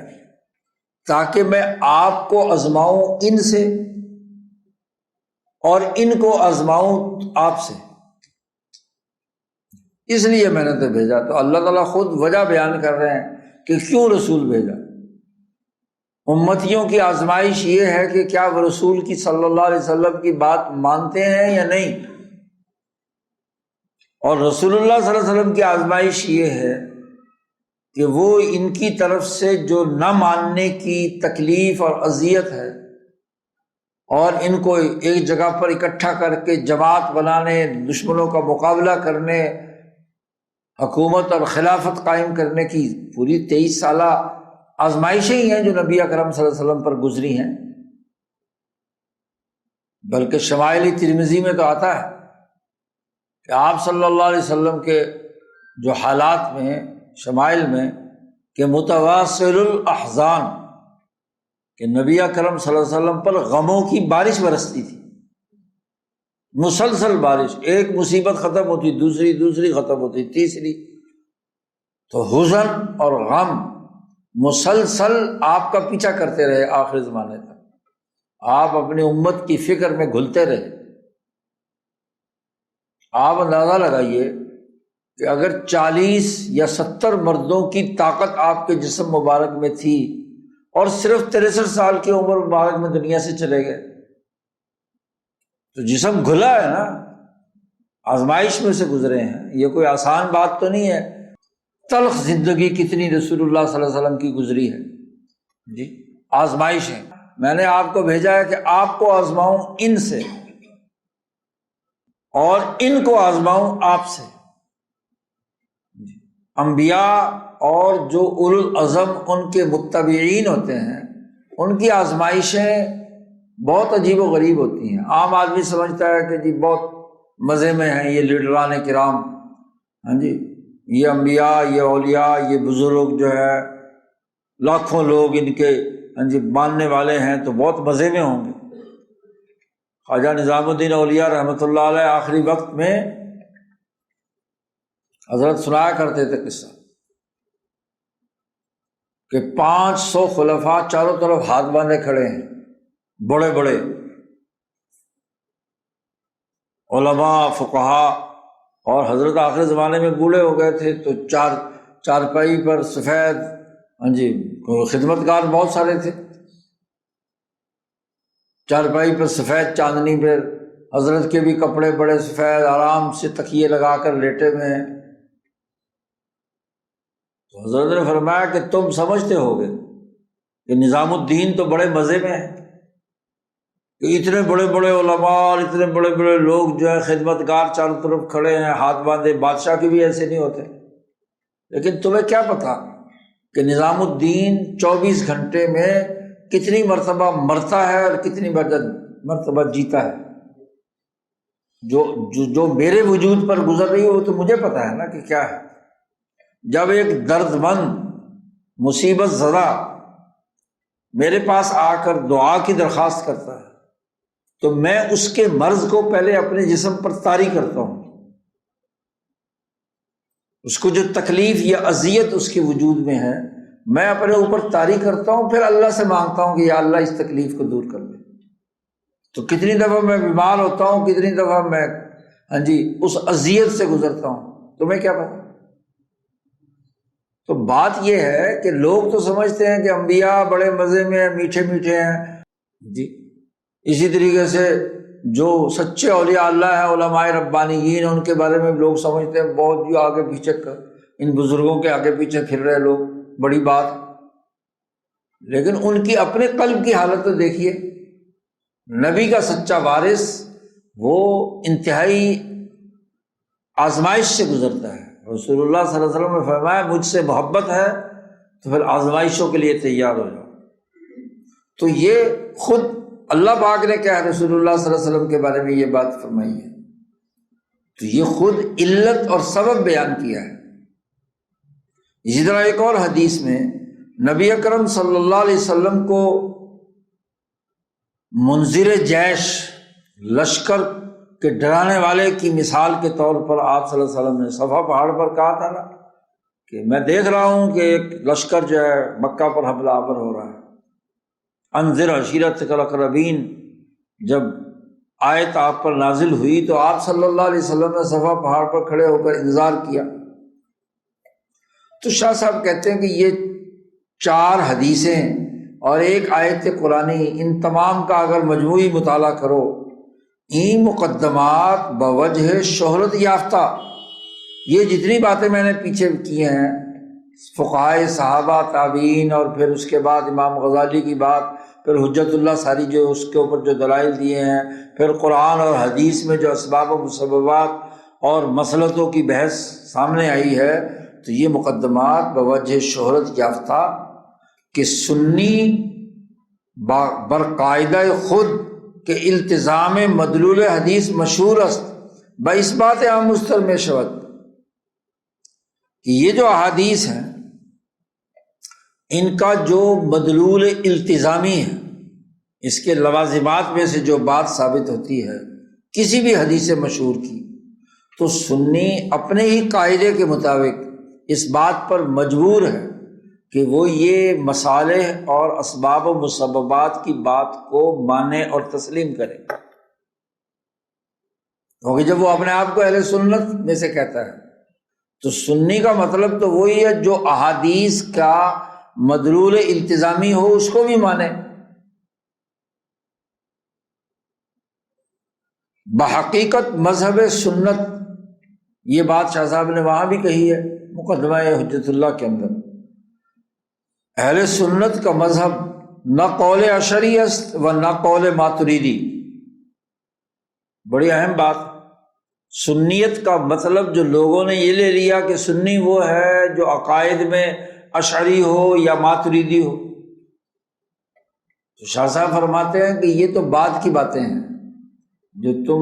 تاکہ میں آپ کو آزماؤں ان سے اور ان کو آزماؤں آپ سے، اس لیے میں نے تو بھیجا۔ تو اللہ تعالیٰ خود وجہ بیان کر رہے ہیں کہ کیوں رسول بھیجا۔ امتیوں کی آزمائش یہ ہے کہ کیا وہ رسول کی صلی اللہ علیہ وسلم کی بات مانتے ہیں یا نہیں، اور رسول اللہ صلی اللہ علیہ وسلم کی آزمائش یہ ہے کہ وہ ان کی طرف سے جو نہ ماننے کی تکلیف اور اذیت ہے اور ان کو ایک جگہ پر اکٹھا کر کے جماعت بنانے، دشمنوں کا مقابلہ کرنے حکومت اور خلافت قائم کرنے کی پوری 23 سالہ آزمائشیں ہی ہیں جو نبی اکرم صلی اللہ علیہ وسلم پر گزری ہیں۔ بلکہ شمائل ترمذی میں تو آتا ہے کہ آپ صلی اللہ علیہ وسلم کے جو حالات میں شمائل میں کہ متواصل الاحزان، کہ نبی اکرم صلی اللہ علیہ وسلم پر غموں کی بارش برستی تھی، مسلسل بارش، ایک مصیبت ختم ہوتی دوسری ختم ہوتی تیسری، تو حزن اور غم مسلسل آپ کا پیچھا کرتے رہے آخر زمانے تک۔ آپ اپنی امت کی فکر میں گھلتے رہے۔ آپ اندازہ لگائیے کہ اگر 40 یا 70 مردوں کی طاقت آپ کے جسم مبارک میں تھی اور صرف 63 سال کی عمر مبارک میں دنیا سے چلے گئے، تو جسم گھلا ہے نا، آزمائش میں سے گزرے ہیں، یہ کوئی آسان بات تو نہیں ہے۔ تلخ زندگی کتنی رسول اللہ صلی اللہ علیہ وسلم کی گزری ہے جی، آزمائش ہے۔ میں نے آپ کو بھیجا ہے کہ آپ کو آزماؤں ان سے اور ان کو آزماؤں آپ سے۔ انبیاء اور جو اولو العزم ان کے متبعین ہوتے ہیں، ان کی آزمائشیں بہت عجیب و غریب ہوتی ہیں۔ عام آدمی سمجھتا ہے کہ جی بہت مزے میں ہیں یہ لیڈران کرام، ہاں جی، یہ انبیاء، یہ اولیاء، یہ بزرگ جو ہے لاکھوں لوگ ان کے ہاں جی ماننے والے ہیں تو بہت مزے میں ہوں گے۔ خواجہ نظام الدین اولیاء رحمۃ اللہ علیہ آخری وقت میں حضرت سنایا کرتے تھے قصہ کہ 500 خلفاء چاروں طرف ہاتھ باندھے کھڑے ہیں، بڑے بڑے علماء فقہاء، اور حضرت آخر زمانے میں بوڑھے ہو گئے تھے تو چارپائی پر سفید، ہاں جی، خدمت گار بہت سارے تھے، چارپائی پر سفید چاندنی پر حضرت کے بھی کپڑے بڑے سفید، آرام سے تکیے لگا کر لیٹے ہوئے ہیں۔ تو حضرت نے فرمایا کہ تم سمجھتے ہوگے کہ نظام الدین تو بڑے مزے میں ہے کہ اتنے بڑے بڑے علماء اور اتنے بڑے بڑے لوگ جو ہے خدمت گار چاروں طرف کھڑے ہیں ہاتھ باندھے، بادشاہ کے بھی ایسے نہیں ہوتے۔ لیکن تمہیں کیا پتا کہ نظام الدین 24 گھنٹے میں کتنی مرتبہ مرتا ہے اور کتنی مرتبہ جیتا ہے؟ جو میرے وجود پر گزر رہی ہے وہ تو مجھے پتا ہے نا کہ کیا ہے۔ جب ایک درد مند مصیبت زدہ میرے پاس آ کر دعا کی درخواست کرتا ہے تو میں اس کے مرض کو پہلے اپنے جسم پر طاری کرتا ہوں، اس کو جو تکلیف یا اذیت اس کے وجود میں ہے میں اپنے اوپر طاری کرتا ہوں، پھر اللہ سے مانگتا ہوں کہ یا اللہ اس تکلیف کو دور کر دے۔ تو کتنی دفعہ میں بیمار ہوتا ہوں، کتنی دفعہ میں ہاں جی اس اذیت سے گزرتا ہوں، تمہیں کیا پتا؟ تو بات یہ ہے کہ لوگ تو سمجھتے ہیں کہ انبیاء بڑے مزے میں ہیں، میٹھے میٹھے ہیں جی، اسی طریقے سے جو سچے اولیاء اللہ ہیں، علماء ربانیین، ان کے بارے میں لوگ سمجھتے ہیں بہت جو آگے پیچھے ان بزرگوں کے آگے پیچھے پھر رہے لوگ، بڑی بات۔ لیکن ان کی اپنے قلب کی حالت تو دیکھیے، نبی کا سچا وارث وہ انتہائی آزمائش سے گزرتا ہے۔ رسول اللہ صلی اللہ علیہ وسلم نے فرمایا مجھ سے محبت ہے تو پھر آزمائشوں کے لیے تیار ہو جاؤ۔ تو یہ خود اللہ پاک نے کیا رسول اللہ صلی اللہ علیہ وسلم کے بارے میں یہ بات فرمائی ہے، تو یہ خود علت اور سبب بیان کیا ہے۔ اسی طرح ایک اور حدیث میں نبی اکرم صلی اللہ علیہ وسلم کو منذر جیش، لشکر کے ڈرانے والے کی مثال کے طور پر آپ صلی اللہ علیہ وسلم نے صفا پہاڑ پر کہا تھا نا کہ میں دیکھ رہا ہوں کہ ایک لشکر جو ہے مکہ پر حملہ آور ہو رہا ہے۔ انذر عشیرتک الاقربین جب آیت آپ پر نازل ہوئی تو آپ صلی اللہ علیہ وسلم نے صفا پہاڑ پر کھڑے ہو کر انذار کیا۔ تو شاہ صاحب کہتے ہیں کہ یہ 4 حدیثیں اور ایک آیت قرآنی، ان تمام کا اگر مجموعی مطالعہ کرو، این مقدمات بوجہ شہرت یافتہ، یہ جتنی باتیں میں نے پیچھے کی ہیں، فقہائے صحابہ تابعین، اور پھر اس کے بعد امام غزالی کی بات، پھر حجت اللہ ساری جو اس کے اوپر جو دلائل دیے ہیں، پھر قرآن اور حدیث میں جو اسباب و مسببات اور مسلطوں کی بحث سامنے آئی ہے، تو یہ مقدمات بوجہ شہرت یافتہ کہ سنی برقاعدہ خود کہ التزام مدلول حدیث مشہور است باس بات عام مستر میں شود، کہ یہ جو احادیث ہیں ان کا جو مدلول التزامی ہے، اس کے لوازمات میں سے جو بات ثابت ہوتی ہے کسی بھی حدیث مشہور کی، تو سنی اپنے ہی قاعدے کے مطابق اس بات پر مجبور ہے کہ وہ یہ مصالح اور اسباب و مسببات کی بات کو مانے اور تسلیم کرے، کیونکہ جب وہ اپنے آپ کو اہل سنت میں سے کہتا ہے تو سنی کا مطلب تو وہی ہے جو احادیث کا مدلول التزامی ہو اس کو بھی مانے۔ بحقیقت مذہب سنت، یہ بات شاہ صاحب نے وہاں بھی کہی ہے مقدمہ حجت اللہ کے اندر، اہل سنت کا مذہب نہ قول اشعری است و نہ قول ماتریدی۔ بڑی اہم بات، سنیت کا مطلب جو لوگوں نے یہ لے لیا کہ سنی وہ ہے جو عقائد میں اشعری ہو یا ماتریدی ہو، تو شاہ صاحب فرماتے ہیں کہ یہ تو بعد کی باتیں ہیں، جو تم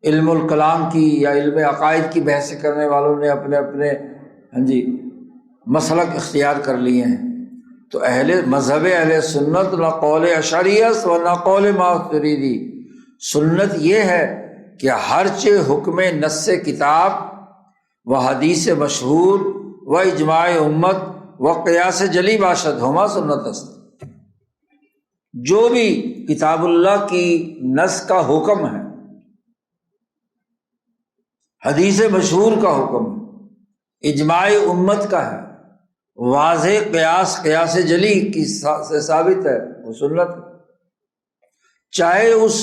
علم الکلام کی یا علم عقائد کی بحث کرنے والوں نے اپنے اپنے مسلک اختیار کر لیے ہیں۔ تو مذہب اہل سنت نہ قول اشعری است و نہ قول ماتریدی، سنت یہ ہے کہ ہر چہ حکم نص کتاب و حدیث مشہور و اجماع امت و قیاس جلی باشد ہما سنت است، جو بھی کتاب اللہ کی نص کا حکم ہے، حدیث مشہور کا حکم ہے، اجماع امت کا ہے، واضح قیاس جلی کی سے ثابت ہے، وہ سنت ہے۔ چاہے اس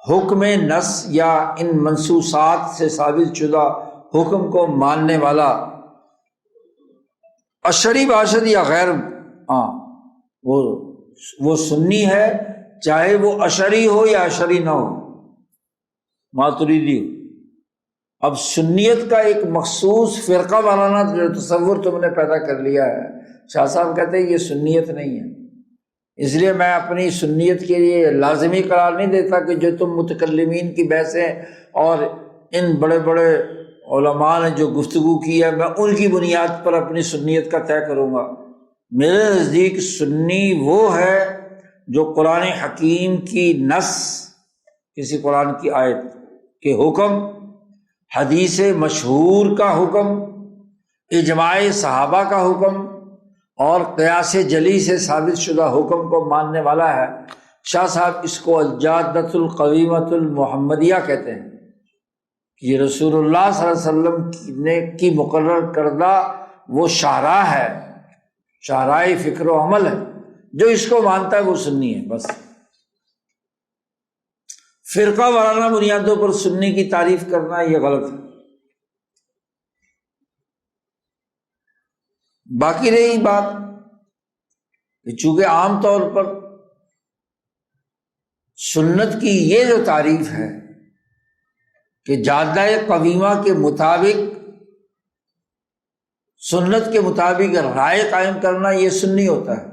حکم نص یا ان منصوصات سے ثابت شدہ حکم کو ماننے والا اشعری باشد یا غیر، وہ سنی ہے، چاہے وہ اشعری ہو یا اشعری نہ ہو، ماتریدی ہو۔ اب سنیت کا ایک مخصوص فرقہ وارانہ جو تصور تم نے پیدا کر لیا ہے، شاہ صاحب کہتے ہیں یہ سنیت نہیں ہے، اس لیے میں اپنی سنیت کے لیے لازمی قرار نہیں دیتا کہ جو تم متکلمین کی بحثیں اور ان بڑے بڑے علماء نے جو گفتگو کی ہے میں ان کی بنیاد پر اپنی سنیت کا طے کروں گا۔ میرے نزدیک سنی وہ ہے جو قرآن حکیم کی نص، کسی قرآن کی آیت کے حکم، حدیث مشہور کا حکم، اجماع صحابہ کا حکم اور قیاس جلی سے ثابت شدہ حکم کو ماننے والا ہے۔ شاہ صاحب اس کو الجادۃ القویمۃ المحمدیہ کہتے ہیں، یہ رسول اللہ صلی اللہ علیہ وسلم کی مقرر کردہ وہ شاہراہ ہے، شاہراہ فکر و عمل ہے، جو اس کو مانتا ہے وہ سنی ہے۔ بس فرقہ وارانہ بنیادوں پر سنی کی تعریف کرنا یہ غلط ہے۔ باقی رہی بات کہ چونکہ عام طور پر سنت کی یہ جو تعریف ہے کہ جادہ قویمہ کے مطابق، سنت کے مطابق رائے قائم کرنا، یہ سنی ہوتا ہے۔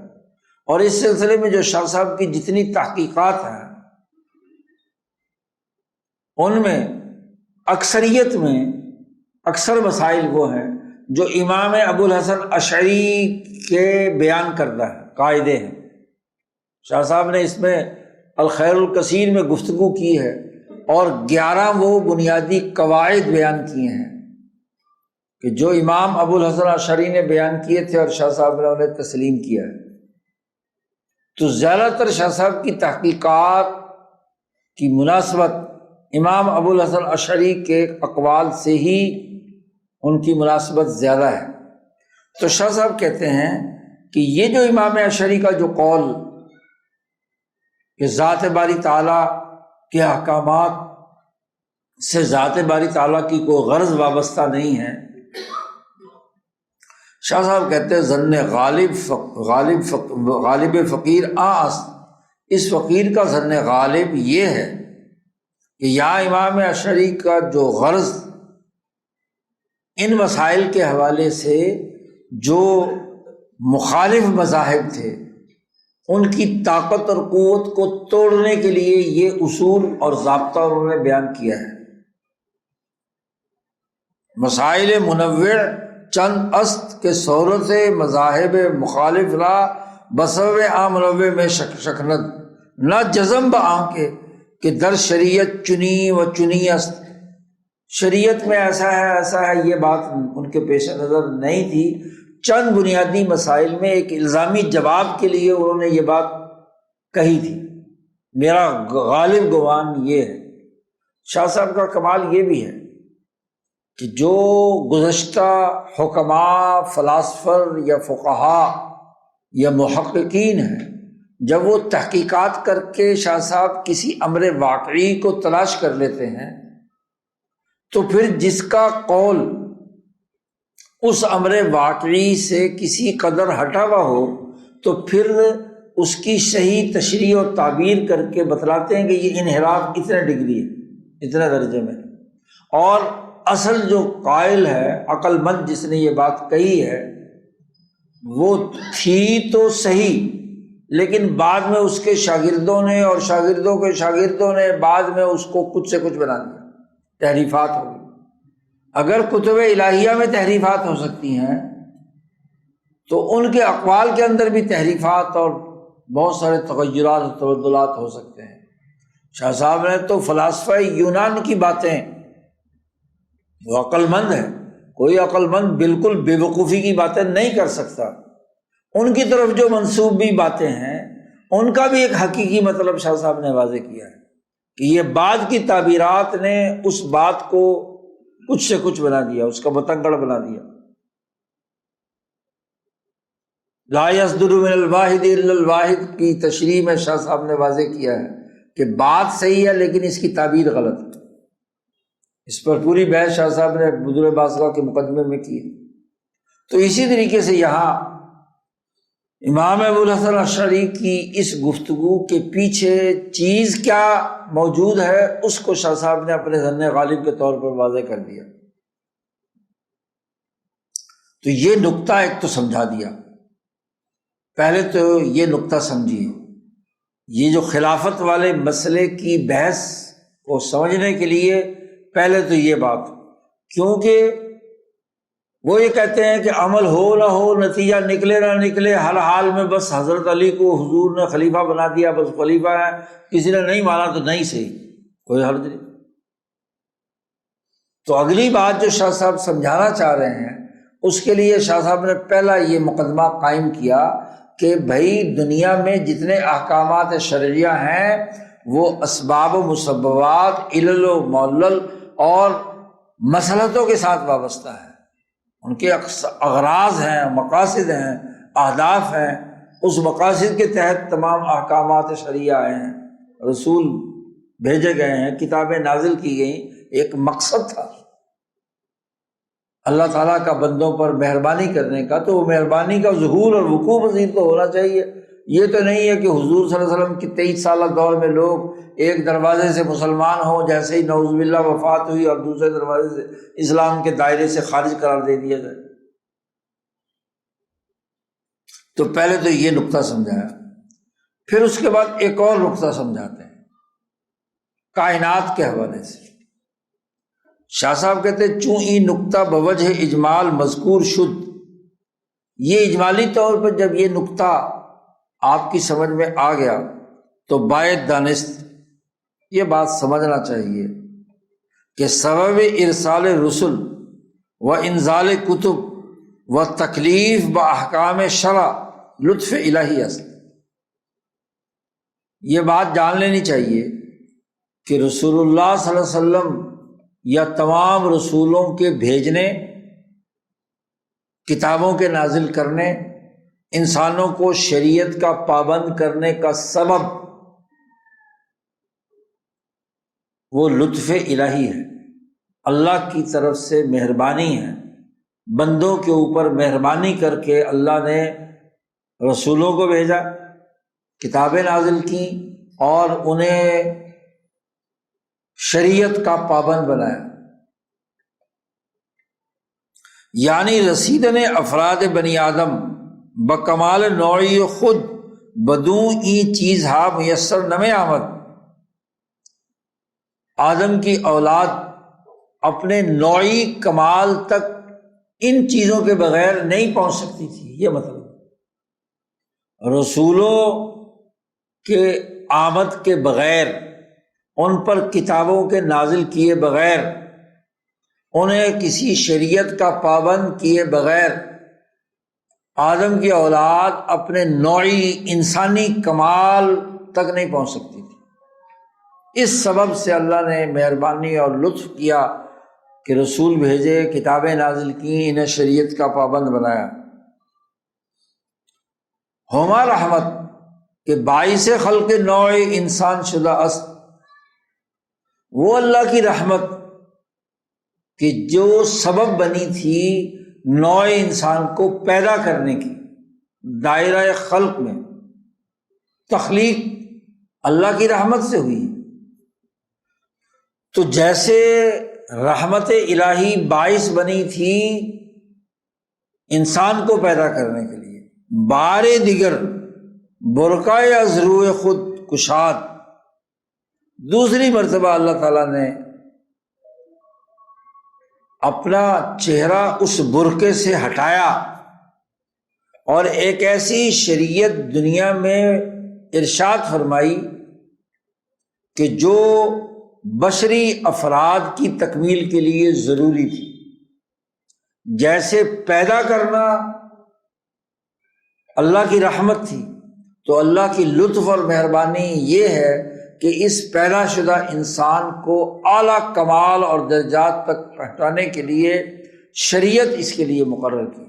اور اس سلسلے میں جو شاہ صاحب کی جتنی تحقیقات ہیں ان میں اکثریت میں اکثر مسائل وہ ہیں جو امام ابو الحسن اشعری کے بیان کردہ ہے، قاعدے ہیں۔ شاہ صاحب نے اس میں الخیر الکثیر میں گفتگو کی ہے اور 11 وہ بنیادی قواعد بیان کیے ہیں کہ جو امام ابو الحسن اشعری نے بیان کیے تھے اور شاہ صاحب نے انہیں تسلیم کیا ہے۔ تو زیادہ تر شاہ صاحب کی تحقیقات کی مناسبت امام ابو الحسن اشعری کے اقوال سے ہی ان کی مناسبت زیادہ ہے۔ تو شاہ صاحب کہتے ہیں کہ یہ جو امام اشعری کا جو قول کہ ذات باری تعالیٰ کے احکامات سے ذات باری تعالیٰ کی کوئی غرض وابستہ نہیں ہے، شاہ صاحب کہتے ہیں ظن غالب فقیر است، اس فقیر کا ظن غالب یہ ہے کہ یہاں امام اشعری کا جو غرض ان مسائل کے حوالے سے جو مخالف مذاہب تھے ان کی طاقت اور قوت کو توڑنے کے لیے یہ اصول اور ضابطہ انہوں نے بیان کیا ہے۔ مسائل منوع چند است کے صورت مذاہب مخالف را بسبب عام منوع میں شکنت نہ جزم بآں کے کہ در شریعت چنی و چنی است، شریعت میں ایسا ہے یہ بات ان کے پیش نظر نہیں تھی۔ چند بنیادی مسائل میں ایک الزامی جواب کے لیے انہوں نے یہ بات کہی تھی۔ میرا غالب گمان یہ ہے، شاہ صاحب کا کمال یہ بھی ہے کہ جو گزشتہ حکماء، فلاسفر یا فقہاء یا محققین ہیں، جب وہ تحقیقات کر کے شاہ صاحب کسی امر واقعی کو تلاش کر لیتے ہیں تو پھر جس کا قول اس امر واقعی سے کسی قدر ہٹا ہوا ہو تو پھر اس کی صحیح تشریح اور تعبیر کر کے بتلاتے ہیں کہ یہ انحراف اتنے ڈگری ہے، اتنے درجے میں، اور اصل جو قائل ہے، عقل مند جس نے یہ بات کہی ہے، وہ تھی تو صحیح، لیکن بعد میں اس کے شاگردوں نے اور شاگردوں کے شاگردوں نے بعد میں اس کو کچھ سے کچھ بنا دیا، تحریفات ہو گئی۔ اگر کتب الہیہ میں تحریفات ہو سکتی ہیں تو ان کے اقوال کے اندر بھی تحریفات اور بہت سارے تغیرات اور تبدلات ہو سکتے ہیں۔ شاہ صاحب نے تو فلاسفہ یونان کی باتیں، وہ عقل مند ہے، کوئی عقل مند بالکل بے وقوفی کی باتیں نہیں کر سکتا، ان کی طرف جو منسوب بھی باتیں ہیں ان کا بھی ایک حقیقی مطلب شاہ صاحب نے واضح کیا ہے کہ یہ بعد کی تعبیرات نے اس بات کو کچھ سے کچھ بنا دیا، اس کا بتنگڑ بنا دیا۔ لا يصدر من الواحد الا الواحد کی تشریح میں شاہ صاحب نے واضح کیا ہے کہ بات صحیح ہے لیکن اس کی تعبیر غلط ہے۔ اس پر پوری بحث شاہ صاحب نے بدر باسغہ کے مقدمے میں کی۔ تو اسی طریقے سے یہاں امام ابو الحسن اشعری کی اس گفتگو کے پیچھے چیز کیا موجود ہے اس کو شاہ صاحب نے اپنے ظن غالب کے طور پر واضح کر دیا۔ تو یہ نقطہ ایک تو سمجھا دیا۔ پہلے تو یہ نقطہ سمجھیے، یہ جو خلافت والے مسئلے کی بحث کو سمجھنے کے لیے پہلے تو یہ بات، کیونکہ وہ یہ کہتے ہیں کہ عمل ہو نہ ہو، نتیجہ نکلے نہ نکلے، ہر حال میں بس حضرت علی کو حضور نے خلیفہ بنا دیا، بس خلیفہ ہے، کسی نے نہیں مانا تو نہیں صحیح، کوئی حرج نہیں۔ تو اگلی بات جو شاہ صاحب سمجھانا چاہ رہے ہیں اس کے لیے شاہ صاحب نے پہلا یہ مقدمہ قائم کیا کہ بھائی دنیا میں جتنے احکامات شرعیہ ہیں وہ اسباب و مسببات، علل و معلل اور مصلحتوں کے ساتھ وابستہ ہے، ان کے اغراض ہیں، مقاصد ہیں، اہداف ہیں، اس مقاصد کے تحت تمام احکامات شرعیہ آئے ہیں، رسول بھیجے گئے ہیں، کتابیں نازل کی گئیں، ایک مقصد تھا اللہ تعالیٰ کا بندوں پر مہربانی کرنے کا، تو وہ مہربانی کا ظہور اور وقوع پذیر تو ہونا چاہیے۔ یہ تو نہیں ہے کہ حضور صلی اللہ علیہ وسلم کی 23 سالہ دور میں لوگ ایک دروازے سے مسلمان ہوں، جیسے ہی نعوذ باللہ وفات ہوئی اور دوسرے دروازے سے اسلام کے دائرے سے خارج قرار دے دیا جائے۔ تو پہلے تو یہ نقطہ سمجھایا، پھر اس کے بعد ایک اور نقطہ سمجھاتے ہیں کائنات کے حوالے سے۔ شاہ صاحب کہتے ہیں چوں ای نقطہ بوجہ اجمال مذکور شد، یہ اجمالی طور پر جب یہ نقطہ آپ کی سمجھ میں آ گیا تو باید دانست، یہ بات سمجھنا چاہیے کہ سبب ارسال رسل و انزال کتب و تکلیف باحکام شرع لطف الہی است۔ یہ بات جان لینی چاہیے کہ رسول اللہ صلی اللہ علیہ وسلم یا تمام رسولوں کے بھیجنے، کتابوں کے نازل کرنے، انسانوں کو شریعت کا پابند کرنے کا سبب وہ لطف الہی ہے، اللہ کی طرف سے مہربانی ہے، بندوں کے اوپر مہربانی کر کے اللہ نے رسولوں کو بھیجا، کتابیں نازل کی اور انہیں شریعت کا پابند بنایا، یعنی رسیدن افراد بنی آدم بکمال نوعی خود بدوں ای چیز ہا میسر نمے آمد، آدم کی اولاد اپنے نوعی کمال تک ان چیزوں کے بغیر نہیں پہنچ سکتی تھی۔ یہ مطلب رسولوں کے آمد کے بغیر، ان پر کتابوں کے نازل کیے بغیر، انہیں کسی شریعت کا پابند کیے بغیر آدم کی اولاد اپنے نوعی انسانی کمال تک نہیں پہنچ سکتی تھی۔ اس سبب سے اللہ نے مہربانی اور لطف کیا کہ رسول بھیجے، کتابیں نازل کی، انہیں شریعت کا پابند بنایا۔ ہما رحمت کہ باعث خلق نوع انسان شدہ است، وہ اللہ کی رحمت کہ جو سبب بنی تھی نوع انسان کو پیدا کرنے کی، دائرہ خلق میں تخلیق اللہ کی رحمت سے ہوئی۔ تو جیسے رحمت الہی باعث بنی تھی انسان کو پیدا کرنے کے لیے، بار دیگر برقع از روح خود کشاد، دوسری مرتبہ اللہ تعالیٰ نے اپنا چہرہ اس برقعے سے ہٹایا اور ایک ایسی شریعت دنیا میں ارشاد فرمائی کہ جو بشری افراد کی تکمیل کے لیے ضروری تھی۔ جیسے پیدا کرنا اللہ کی رحمت تھی، تو اللہ کی لطف اور مہربانی یہ ہے کہ اس پیدا شدہ انسان کو اعلیٰ کمال اور درجات تک پہنچانے کے لیے شریعت اس کے لیے مقرر کی۔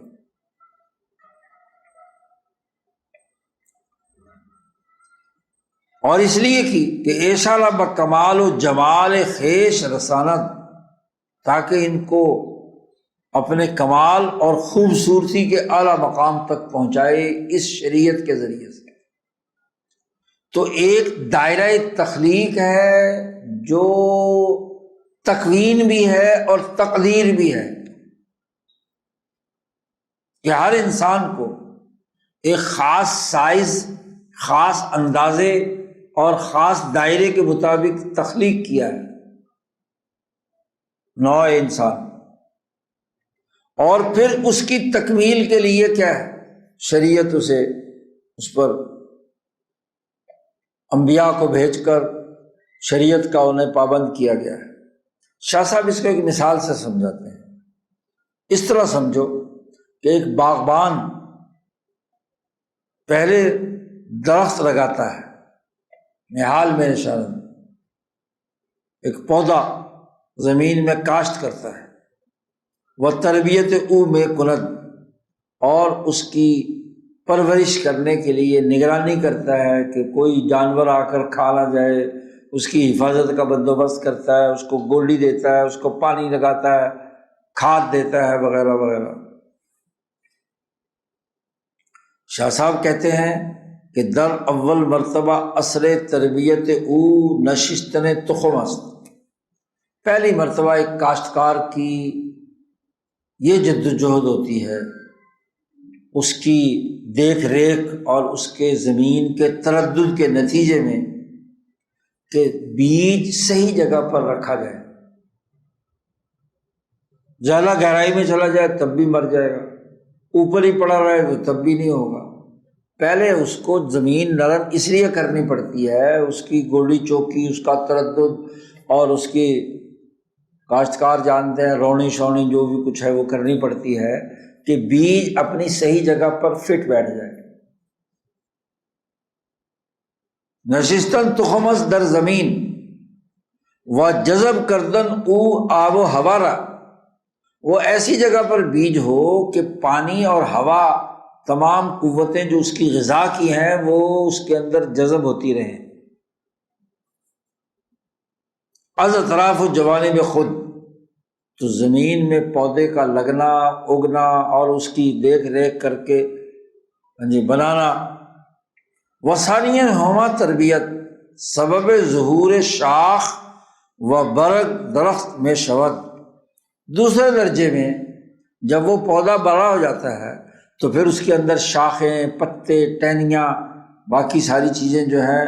اور اس لیے کی کہ ایشالا بکمال و جمال خیش رساند، تاکہ ان کو اپنے کمال اور خوبصورتی کے اعلیٰ مقام تک پہنچائے اس شریعت کے ذریعے سے۔ تو ایک دائرہ تخلیق ہے جو تکوین بھی ہے اور تقدیر بھی ہے، کہ ہر انسان کو ایک خاص سائز، خاص اندازے اور خاص دائرے کے مطابق تخلیق کیا ہے نوع انسان، اور پھر اس کی تکمیل کے لیے کیا ہے، شریعت اسے اس پر انبیاء کو بھیج کر شریعت کا انہیں پابند کیا گیا ہے۔ شاہ صاحب اس کو ایک مثال سے سمجھاتے ہیں۔ اس طرح سمجھو کہ ایک باغبان پہلے درخت لگاتا ہے، نہال میں نشان، ایک پودا زمین میں کاشت کرتا ہے، وہ تربیت او میں کند، اور اس کی پرورش کرنے کے لیے نگرانی کرتا ہے کہ کوئی جانور آ کر کھا نہ جائے، اس کی حفاظت کا بندوبست کرتا ہے، اس کو گولی دیتا ہے، اس کو پانی لگاتا ہے، کھاد دیتا ہے، وغیرہ وغیرہ۔ شاہ صاحب کہتے ہیں کہ در اول مرتبہ اثر تربیت او نشستن تخم است، پہلی مرتبہ ایک کاشتکار کی یہ جد و جہد ہوتی ہے، اس کی دیکھ ریکھ اور اس کے زمین کے تردد کے نتیجے میں کہ بیج صحیح جگہ پر رکھا جائے، زیادہ گہرائی میں چلا جائے تب بھی مر جائے گا، اوپر ہی پڑا رہے تو تب بھی نہیں ہوگا۔ پہلے اس کو زمین نرم اس لیے کرنی پڑتی ہے، اس کی گوڑی چوکی، اس کا تردد، اور اس کی کاشتکار جانتے ہیں رونی شونی جو بھی کچھ ہے وہ کرنی پڑتی ہے کہ بیج اپنی صحیح جگہ پر فٹ بیٹھ جائے۔ نشستن تخمس در زمین و جذب کردن او آب و ہوارا، وہ ایسی جگہ پر بیج ہو کہ پانی اور ہوا، تمام قوتیں جو اس کی غذا کی ہیں وہ اس کے اندر جذب ہوتی رہیں۔ از اطراف و جوانب خود، تو زمین میں پودے کا لگنا، اگنا اور اس کی دیکھ ریکھ کر کے بنانا، وثانیاً ہما تربیت سبب ظہور شاخ و برگ درخت میں شود۔ دوسرے درجے میں جب وہ پودا بڑا ہو جاتا ہے تو پھر اس کے اندر شاخیں، پتے، ٹہنیاں، باقی ساری چیزیں جو ہیں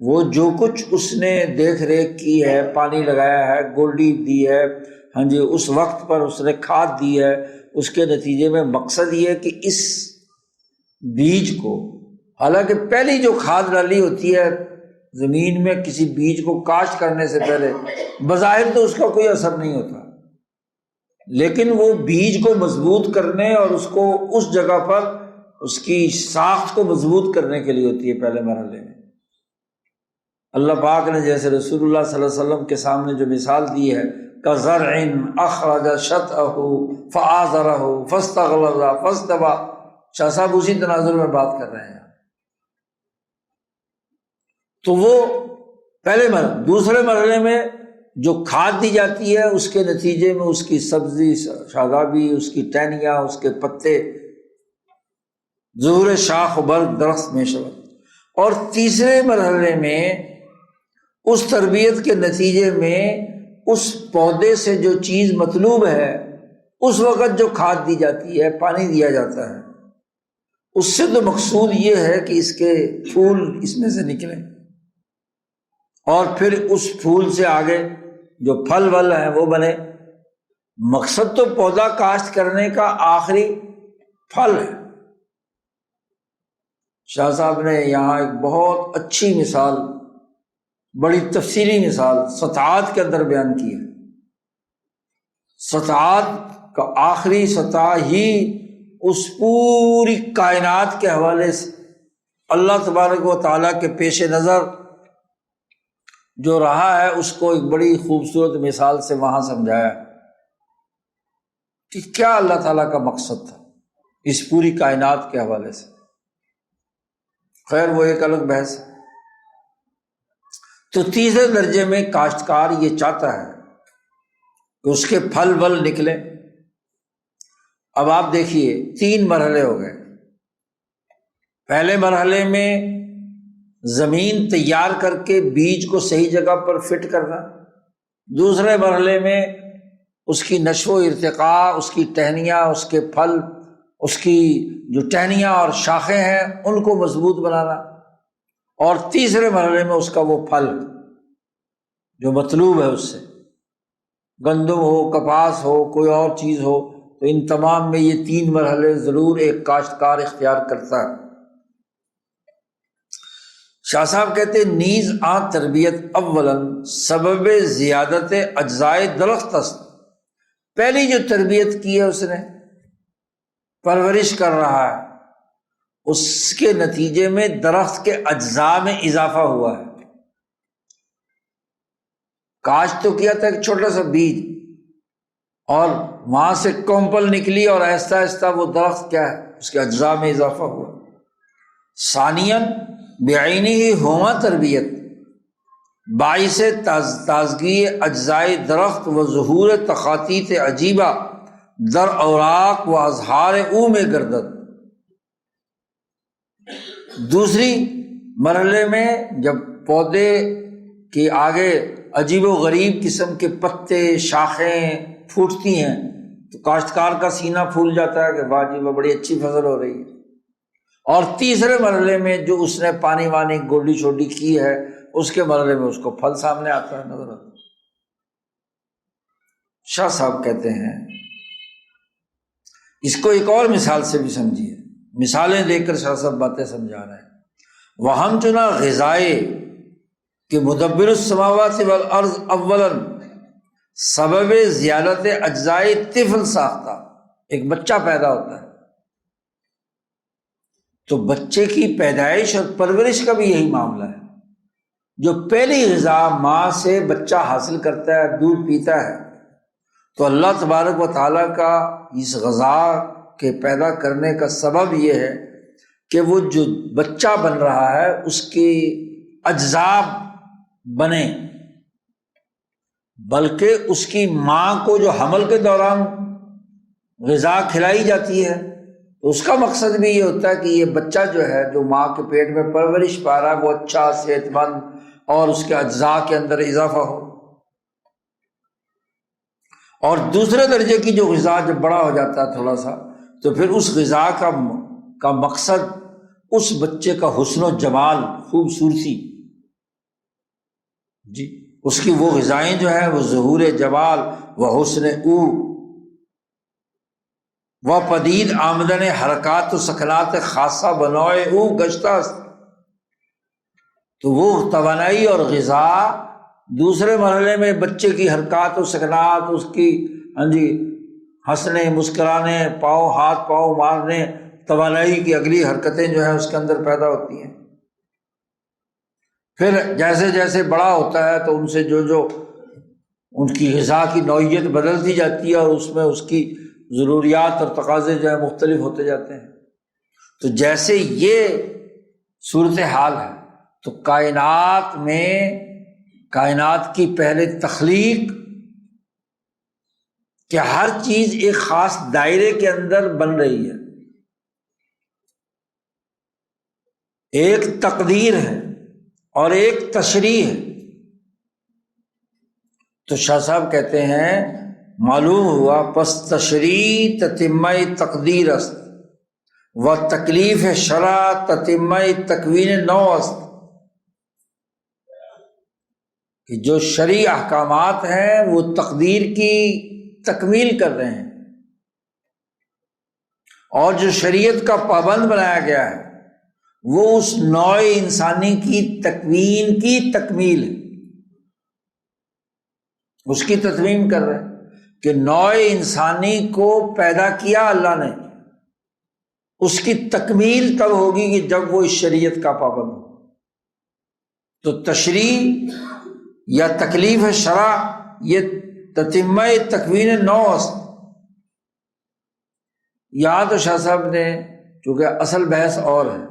وہ جو کچھ اس نے دیکھ ریکھ کی ہے، پانی لگایا ہے، گولڈی دی ہے، ہاں جی، اس وقت پر اس نے کھاد دی ہے، اس کے نتیجے میں مقصد یہ ہے کہ اس بیج کو، حالانکہ پہلی جو کھاد ڈالی ہوتی ہے زمین میں کسی بیج کو کاشت کرنے سے پہلے، بظاہر تو اس کا کوئی اثر نہیں ہوتا، لیکن وہ بیج کو مضبوط کرنے اور اس کو اس جگہ پر اس کی ساخت کو مضبوط کرنے کے لیے ہوتی ہے پہلے مرحلے میں۔ اللہ پاک نے جیسے رسول اللہ صلی اللہ علیہ وسلم کے سامنے جو مثال دی ہے، كَزَرْعٍ أَخْرَجَ شَطْأَهُ فَآزَرَهُ فَاسْتَغْلَظَ فَاسْتَوَىٰ۔ شاہ صاحب اسی تناظر میں بات کر رہے ہیں۔ تو وہ پہلے مرحلے، دوسرے مرحلے میں جو کھاد دی جاتی ہے اس کے نتیجے میں اس کی سبزی، شادابی، اس کی ٹہنیاں، اس کے پتے، ظہور شاخ و برگ درخت میں شود۔ اور تیسرے مرحلے میں اس تربیت کے نتیجے میں اس پودے سے جو چیز مطلوب ہے اس وقت جو کھاد دی جاتی ہے، پانی دیا جاتا ہے، اس سے تو مقصود یہ ہے کہ اس کے پھول اس میں سے نکلیں اور پھر اس پھول سے آگے جو پھل ول ہیں وہ بنے۔ مقصد تو پودا کاشت کرنے کا آخری پھل ہے۔ شاہ صاحب نے یہاں ایک بہت اچھی مثال، بڑی تفصیلی مثال سطحات کے اندر بیان کی ہے۔ سطحات کا آخری سطح ہی اس پوری کائنات کے حوالے سے اللہ تبارک و تعالیٰ کے پیش نظر جو رہا ہے اس کو ایک بڑی خوبصورت مثال سے وہاں سمجھایا کہ کیا اللہ تعالیٰ کا مقصد تھا اس پوری کائنات کے حوالے سے۔ خیر وہ ایک الگ بحث ہے۔ تو تیسرے درجے میں کاشتکار یہ چاہتا ہے کہ اس کے پھل ول نکلیں۔ اب آپ دیکھیے 3 مرحلے ہو گئے۔ پہلے مرحلے میں زمین تیار کر کے بیج کو صحیح جگہ پر فٹ کرنا، دوسرے مرحلے میں اس کی نشو و ارتقاء، اس کی ٹہنیاں، اس کے پھل، اس کی جو ٹہنیاں اور شاخیں ہیں ان کو مضبوط بنانا، اور تیسرے مرحلے میں اس کا وہ پھل جو مطلوب ہے، اس سے گندم ہو، کپاس ہو، کوئی اور چیز ہو، تو ان تمام میں یہ 3 مرحلے ضرور ایک کاشتکار اختیار کرتا ہے۔ شاہ صاحب کہتے ہیں نیز آن تربیت اولاً سبب زیادت اجزائے درخت است۔ پہلی جو تربیت کی ہے اس نے، پرورش کر رہا ہے، اس کے نتیجے میں درخت کے اجزاء میں اضافہ ہوا ہے۔ کاشت تو کیا تھا ایک چھوٹا سا بیج، اور وہاں سے کومپل نکلی اور آہستہ آہستہ وہ درخت کیا ہے، اس کے اجزاء میں اضافہ ہوا۔ ثانیاً بعینہ ہما تربیت باعث تازگی اجزائے درخت و ظہور تخاطیط عجیبہ در اوراق و اظہار او میں گردد۔ دوسری مرحلے میں جب پودے کے آگے عجیب و غریب قسم کے پتے، شاخیں پھوٹتی ہیں تو کاشتکار کا سینہ پھول جاتا ہے کہ واہ جی واہ بڑی اچھی فصل ہو رہی ہے۔ اور تیسرے مرحلے میں جو اس نے پانی وانی گوڈی چھوٹی کی ہے اس کے مرحلے میں اس کو پھل سامنے آتا ہے، نظر آتا ہے۔ شاہ صاحب کہتے ہیں اس کو ایک اور مثال سے بھی سمجھیے، مثالیں دے کر شاہ صاحب باتیں سمجھا رہے ہیں۔ وہم چنا غذائے کہ مدبر السماوات والارض اولاً سبب زیادت اجزائے طفل ساختہ، ایک بچہ پیدا ہوتا ہے تو بچے کی پیدائش اور پرورش کا بھی یہی معاملہ ہے۔ جو پہلی غذا ماں سے بچہ حاصل کرتا ہے، دودھ پیتا ہے، تو اللہ تبارک و تعالیٰ کا اس غذا کے پیدا کرنے کا سبب یہ ہے کہ وہ جو بچہ بن رہا ہے اس کے اجزاء بنے، بلکہ اس کی ماں کو جو حمل کے دوران غذا کھلائی جاتی ہے تو اس کا مقصد بھی یہ ہوتا ہے کہ یہ بچہ جو ہے جو ماں کے پیٹ میں پرورش پا رہا ہے وہ اچھا، صحت مند اور اس کے اجزاء کے اندر اضافہ ہو۔ اور دوسرے درجے کی جو غذا جب بڑا ہو جاتا ہے تھوڑا سا، تو پھر اس غذا کا مقصد اس بچے کا حسن و جمال، خوبصورتی، جی اس کی وہ غذائیں جو ہیں وہ ظہور جمال و حسن او و پدید آمدن حرکات و سکنات خاصہ بنوئے او گشتہ است۔ تو وہ توانائی اور غذا دوسرے مرحلے میں بچے کی حرکات و سکنات، اس کی ہنسنے مسکرانے، ہاتھ پاؤں مارنے، توانائی کی اگلی حرکتیں جو ہیں اس کے اندر پیدا ہوتی ہیں۔ پھر جیسے جیسے بڑا ہوتا ہے تو ان سے جو ان کی غذا کی نوعیت بدلتی جاتی ہے، اور اس میں اس کی ضروریات اور تقاضے جو ہیں مختلف ہوتے جاتے ہیں۔ تو جیسے یہ صورتحال ہے، تو کائنات میں، کائنات کی پہلے تخلیق کہ ہر چیز ایک خاص دائرے کے اندر بن رہی ہے، ایک تقدیر ہے اور ایک تشریح ہے۔ تو شاہ صاحب کہتے ہیں معلوم ہوا پس تشریح تتمہ تقدیر است و تکلیف شرع تتمہ تکوین نو است، کہ جو شرعی احکامات ہیں وہ تقدیر کی تکمیل کر رہے ہیں، اور جو شریعت کا پابند بنایا گیا ہے وہ اس نوع انسانی کی تکوین کی تکمیل ہے، اس کی تتمیم کر رہے ہیں کہ نوع انسانی کو پیدا کیا اللہ نے، اس کی تکمیل تب ہوگی کہ جب وہ اس شریعت کا پابند ہو۔ تو تشریع یا تکلیف شرع یہ تتمہ تکوین نو است۔ یہاں تو شاہ صاحب نے، چونکہ اصل بحث اور ہے،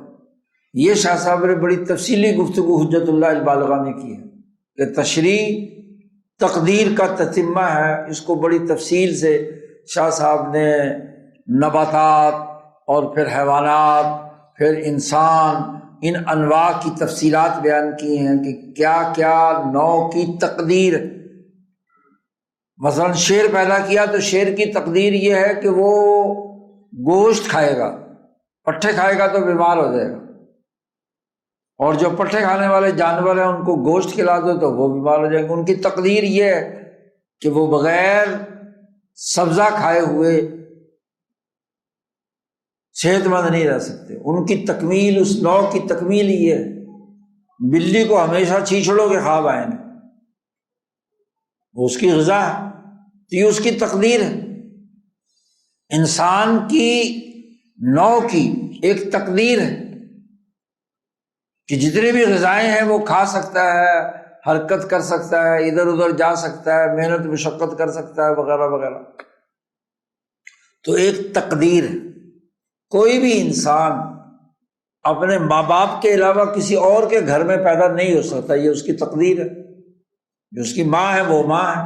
یہ شاہ صاحب نے بڑی تفصیلی گفتگو حجت اللہ البالغہ میں کی ہے کہ تشریع تقدیر کا تتمہ ہے۔ اس کو بڑی تفصیل سے شاہ صاحب نے نباتات اور پھر حیوانات، پھر انسان، ان انواع کی تفصیلات بیان کی ہیں کہ کیا کیا نوع کی تقدیر۔ مثلاً شیر پیدا کیا تو شیر کی تقدیر یہ ہے کہ وہ گوشت کھائے گا، پٹھے کھائے گا تو بیمار ہو جائے گا، اور جو پٹھے کھانے والے جانور ہیں ان کو گوشت کھلا دو تو وہ بیمار ہو جائیں گے۔ ان کی تقدیر یہ ہے کہ وہ بغیر سبزہ کھائے ہوئے صحت مند نہیں رہ سکتے۔ ان کی تکمیل، اس نوع کی تکمیل یہ ہے۔ بلی کو ہمیشہ چھیچڑوں کے خواب آئیں گے، وہ اس کی غذا ہے، تو یہ اس کی تقدیر ہے۔ انسان کی نوع کی ایک تقدیر ہے کہ جتنی بھی غذائیں ہیں وہ کھا سکتا ہے، حرکت کر سکتا ہے، ادھر ادھر جا سکتا ہے، محنت مشقت کر سکتا ہے، وغیرہ وغیرہ۔ تو ایک تقدیر ہے۔ کوئی بھی انسان اپنے ماں باپ کے علاوہ کسی اور کے گھر میں پیدا نہیں ہو سکتا، یہ اس کی تقدیر ہے۔ جو اس کی ماں ہے وہ ماں ہے،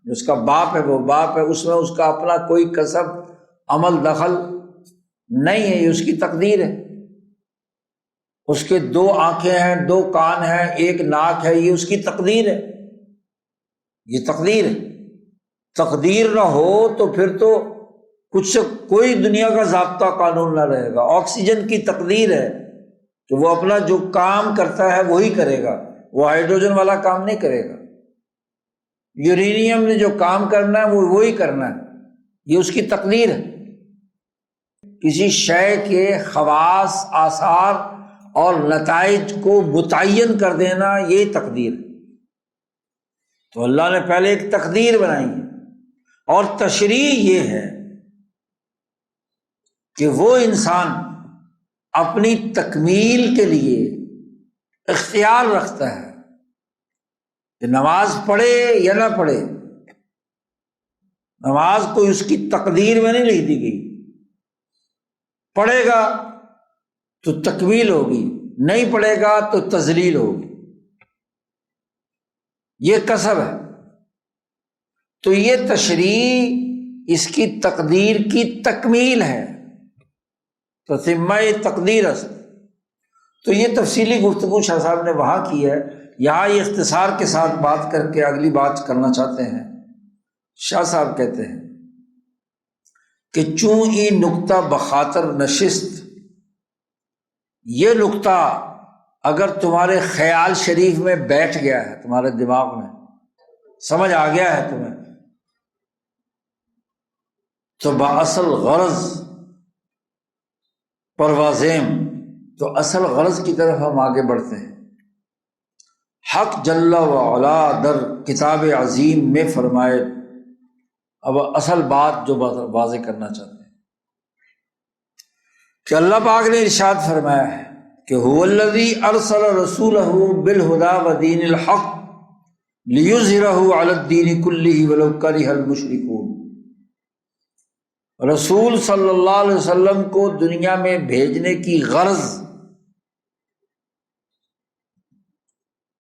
جو اس کا باپ ہے وہ باپ ہے، اس میں اس کا اپنا کوئی کسب، عمل، دخل نہیں ہے، یہ اس کی تقدیر ہے۔ اس کے 2 آنکھیں ہیں، 2 کان ہیں، 1 ناک ہے، یہ اس کی تقدیر ہے، یہ تقدیر ہے۔ تقدیر نہ ہو تو پھر تو کچھ کوئی دنیا کا ضابطہ قانون نہ رہے گا۔ آکسیجن کی تقدیر ہے کہ وہ اپنا جو کام کرتا ہے وہی کرے گا، وہ ہائیڈروجن والا کام نہیں کرے گا۔ یورینیم نے جو کام کرنا ہے وہ وہی کرنا ہے، یہ اس کی تقدیر ہے۔ کسی شے کے خواص، آثار اور نتائج کو متعین کر دینا یہ تقدیر ہے۔ تو اللہ نے پہلے ایک تقدیر بنائی ہے، اور تشریع یہ ہے کہ وہ انسان اپنی تکمیل کے لیے اختیار رکھتا ہے کہ نماز پڑھے یا نہ پڑھے۔ نماز کوئی اس کی تقدیر میں نہیں لکھ دی گئی، پڑھے گا تو تکمیل ہوگی، نہیں پڑھے گا تو تذلیل ہوگی، یہ کسب ہے۔ تو یہ تشریع اس کی تقدیر کی تکمیل ہے، تتمہ تقدیر است۔ تو یہ تفصیلی گفتگو شاہ صاحب نے وہاں کی ہے، یہاں یہ اختصار کے ساتھ بات کر کے اگلی بات کرنا چاہتے ہیں۔ شاہ صاحب کہتے ہیں کہ چوں ای نکتہ بخاطر نشست، یہ نکتہ اگر تمہارے خیال شریف میں بیٹھ گیا ہے، تمہارے دماغ میں سمجھ آ گیا ہے تمہیں، تو باصل غرض پروازیم، تو اصل غرض کی طرف ہم آگے بڑھتے ہیں۔ حق جل و علا در کتاب عظیم میں فرمائے، اب اصل بات جو واضح کرنا چاہتے ہیں کہ اللہ پاک نے ارشاد فرمایا ہے کہ هو الذی ارسل رسولہ بالہدی ودین الحق لیظہرہ علی الدین کلہ ولو کرہ المشرکون۔ رسول صلی اللہ علیہ وسلم کو دنیا میں بھیجنے کی غرض،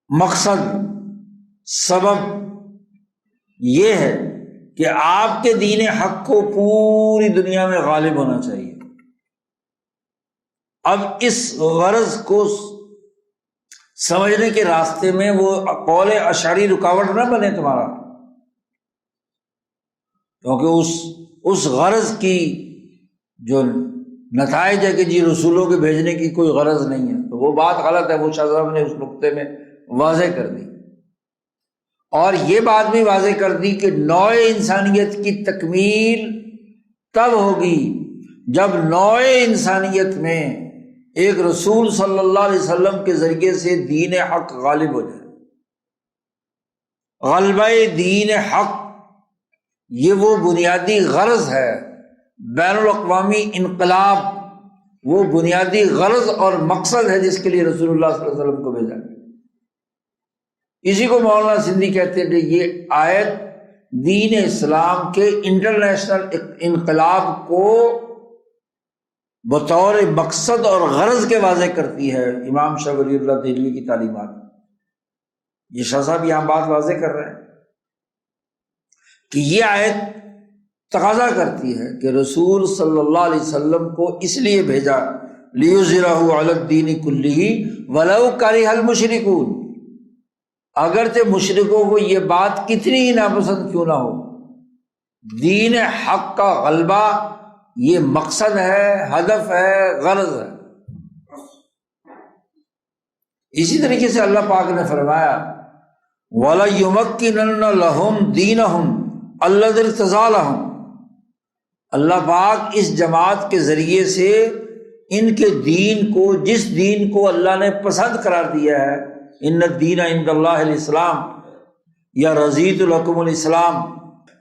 مقصد، سبب یہ ہے کہ آپ کے دین حق کو پوری دنیا میں غالب ہونا چاہیے۔ اب اس غرض کو سمجھنے کے راستے میں وہ قول اشعری رکاوٹ نہ بنے تمہارا، کیونکہ اس غرض کی جو نتائج ہے کہ جی رسولوں کے بھیجنے کی کوئی غرض نہیں ہے، تو وہ بات غلط ہے، وہ شاہ صاحب نے اس نقطے میں واضح کر دی۔ اور یہ بات بھی واضح کر دی کہ نوع انسانیت کی تکمیل تب ہوگی جب نوع انسانیت میں ایک رسول صلی اللہ علیہ وسلم کے ذریعے سے دین حق غالب ہو جائے۔ غلبہ دین حق یہ وہ بنیادی غرض ہے، بین الاقوامی انقلاب وہ بنیادی غرض اور مقصد ہے جس کے لیے رسول اللہ صلی اللہ علیہ وسلم کو بھیجا گیا۔ اسی کو مولانا سندھی کہتے ہیں کہ یہ آیت دین اسلام کے انٹرنیشنل انقلاب کو بطور مقصد اور غرض کے واضح کرتی ہے۔ امام شاہ ولی اللہ دہلوی کی تعلیمات، یہ شاہ صاحب یہاں بات واضح کر رہے ہیں کہ یہ آیت تقاضا کرتی ہے کہ رسول صلی اللہ علیہ وسلم کو اس لیے بھیجا لیظہرہ علی الدین کلہ ولو کرہ المشرکون، اگرچہ مشرکوں کو یہ بات کتنی ہی ناپسند کیوں نہ ہو۔ دین حق کا غلبہ یہ مقصد ہے، ہدف ہے، غرض ہے۔ اسی طریقے سے اللہ پاک نے فرمایا وَلَيُمَكِّنَنَّ لَهُمْ دِينَهُمْ الَّذِي ارْتَضَىٰ لَهُمْ، اللہ پاک اس جماعت کے ذریعے سے ان کے دین کو، جس دین کو اللہ نے پسند قرار دیا ہے، ان الدین عند اللہ الاسلام یا رضیت لکم الاسلام،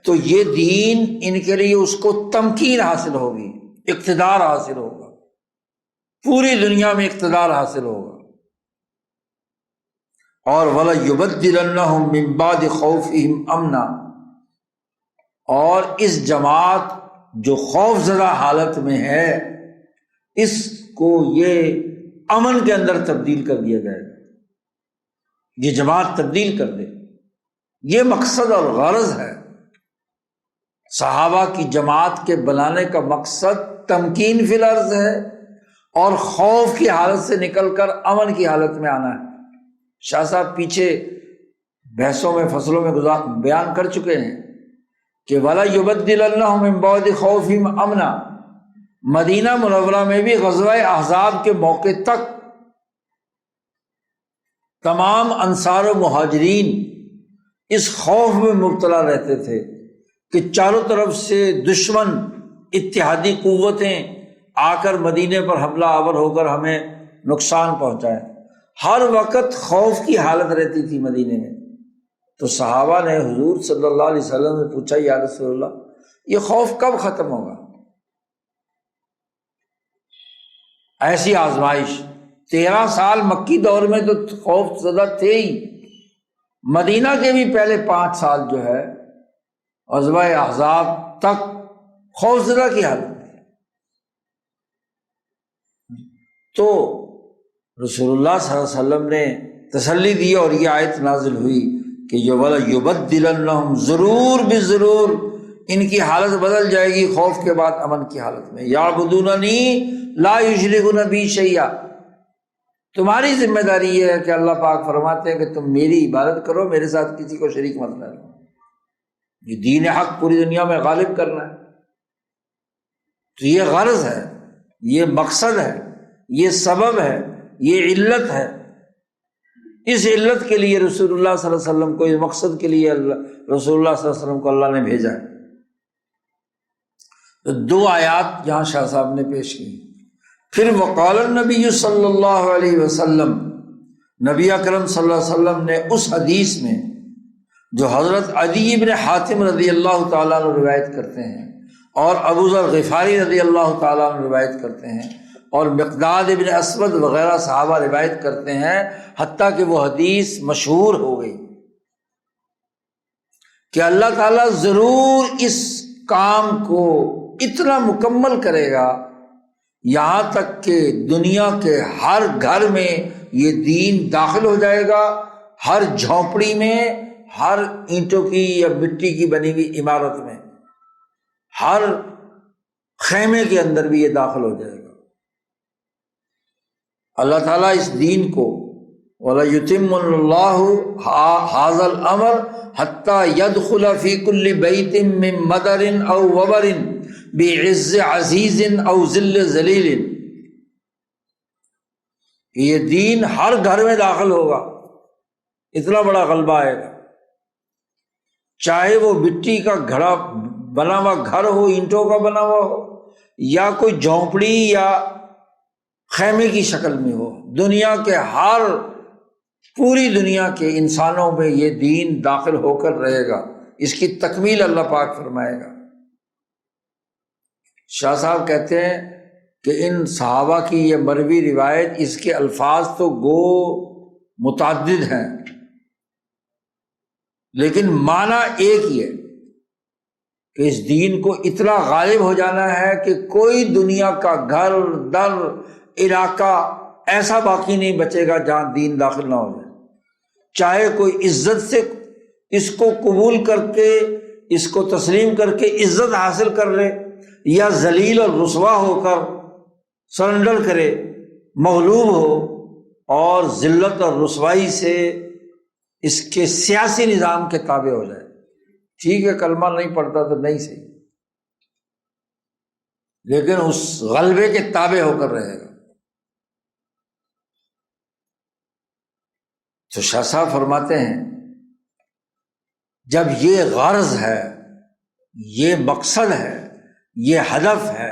تو یہ دین ان کے لیے اس کو تمکین حاصل ہوگی، اقتدار حاصل ہوگا، پوری دنیا میں اقتدار حاصل ہوگا۔ اور وَلَيُبَدِّلَنَّهُم مِّن بَعْدِ خَوْفِهِمْ أَمْنًا، اور اس جماعت جو خوف زدہ حالت میں ہے اس کو یہ امن کے اندر تبدیل کر دیا جائے گا، یہ جماعت تبدیل کر دے، یہ مقصد اور غرض ہے۔ صحابہ کی جماعت کے بنانے کا مقصد تمکین فی الارض ہے اور خوف کی حالت سے نکل کر امن کی حالت میں آنا ہے۔ شاہ صاحب پیچھے بحثوں میں فصلوں میں بیان کر چکے ہیں کہ وَلَا يُبَدِّلَنَّهُم مِّن بَعْدِ خَوْفِهِمْ أَمْنًا، مدینہ منورہ میں بھی غزوہ احزاب کے موقع تک تمام انصار و مہاجرین اس خوف میں مبتلا رہتے تھے کہ چاروں طرف سے دشمن اتحادی قوتیں آ کر مدینے پر حملہ آور ہو کر ہمیں نقصان پہنچائیں، ہر وقت خوف کی حالت رہتی تھی مدینے میں۔ تو صحابہ نے حضور صلی اللہ علیہ وسلم سے پوچھا یا رسول اللہ یہ خوف کب ختم ہوگا؟ ایسی آزمائش 13 سال مکی دور میں تو خوف زدہ تھے ہی، مدینہ کے بھی پہلے 5 سال جو ہے غزوہ احزاب تک خوف زدہ کی حالت میں۔ تو رسول اللہ صلی اللہ علیہ وسلم نے تسلی دی اور یہ آیت نازل ہوئی کہ وَلَيُبَدِّلَنَّهُمْ، ضرور بضرور ان کی حالت بدل جائے گی خوف کے بعد امن کی حالت میں۔ يَعْبُدُونَنِي لَا يُشْرِكُونَ بِي شَيْئًا، تمہاری ذمہ داری یہ ہے کہ اللہ پاک فرماتے ہیں کہ تم میری عبادت کرو، میرے ساتھ کسی کو شریک مت کرو۔ یہ دین حق پوری دنیا میں غالب کرنا ہے، تو یہ غرض ہے، یہ مقصد ہے، یہ سبب ہے، یہ علت ہے۔ اس علت کے لیے رسول اللہ صلی اللہ علیہ وسلم کو، اس مقصد کے لیے رسول اللہ صلی اللہ علیہ وسلم کو اللہ نے بھیجا ہے۔ تو دو آیات یہاں شاہ صاحب نے پیش کی۔ پھر وقال النبی صلی اللہ علیہ وسلم، نبی اکرم صلی اللہ علیہ وسلم نے اس حدیث میں جو حضرت عدی بن حاتم رضی اللہ تعالیٰ عنہ روایت کرتے ہیں اور ابو ذر غفاری رضی اللہ تعالیٰ عنہ روایت کرتے ہیں اور مقداد ابن اسود وغیرہ صحابہ روایت کرتے ہیں، حتیٰ کہ وہ حدیث مشہور ہو گئی کہ اللہ تعالیٰ ضرور اس کام کو اتنا مکمل کرے گا یہاں تک کہ دنیا کے ہر گھر میں یہ دین داخل ہو جائے گا، ہر جھونپڑی میں، ہر اینٹوں کی یا مٹی کی بنی ہوئی عمارت میں، ہر خیمے کے اندر بھی یہ داخل ہو جائے گا۔ اللہ تعالیٰ اس دین کو وَلَيُتِمُّ اللَّهُ هَذَا الْأَمْرَ حَتَّى يَدْخُلَ فِي كُلِّ بَيْتٍ مِّن مَدَرٍ أَوْ وَبَرٍ بِعِزِّ عَزِيزٍ أَوْ ذِلِّ ذَلِيلٍ، یہ دین ہر گھر میں داخل ہوگا، اتنا بڑا غلبہ آئے گا، چاہے وہ مٹی کا گھڑا بنا ہوا گھر ہو، اینٹوں کا بنا ہوا ہو، یا کوئی جھونپڑی یا خیمے کی شکل میں ہو، دنیا کے پوری دنیا کے انسانوں میں یہ دین داخل ہو کر رہے گا، اس کی تکمیل اللہ پاک فرمائے گا۔ شاہ صاحب کہتے ہیں کہ ان صحابہ کی یہ مروی روایت، اس کے الفاظ تو گو متعدد ہیں لیکن معنی ایک ہی ہے کہ اس دین کو اتنا غالب ہو جانا ہے کہ کوئی دنیا کا گھر در علاقہ ایسا باقی نہیں بچے گا جہاں دین داخل نہ ہو جائے، چاہے کوئی عزت سے اس کو قبول کر کے، اس کو تسلیم کر کے عزت حاصل کر لے، یا ذلیل اور رسوا ہو کر سرنڈر کرے، مغلوب ہو اور ذلت اور رسوائی سے اس کے سیاسی نظام کے تابع ہو جائے۔ ٹھیک ہے کلمہ نہیں پڑھتا تو نہیں صحیح، لیکن اس غلبے کے تابع ہو کر رہے گا۔ تو شاہ صاحب فرماتے ہیں جب یہ غرض ہے، یہ مقصد ہے، یہ ہدف ہے،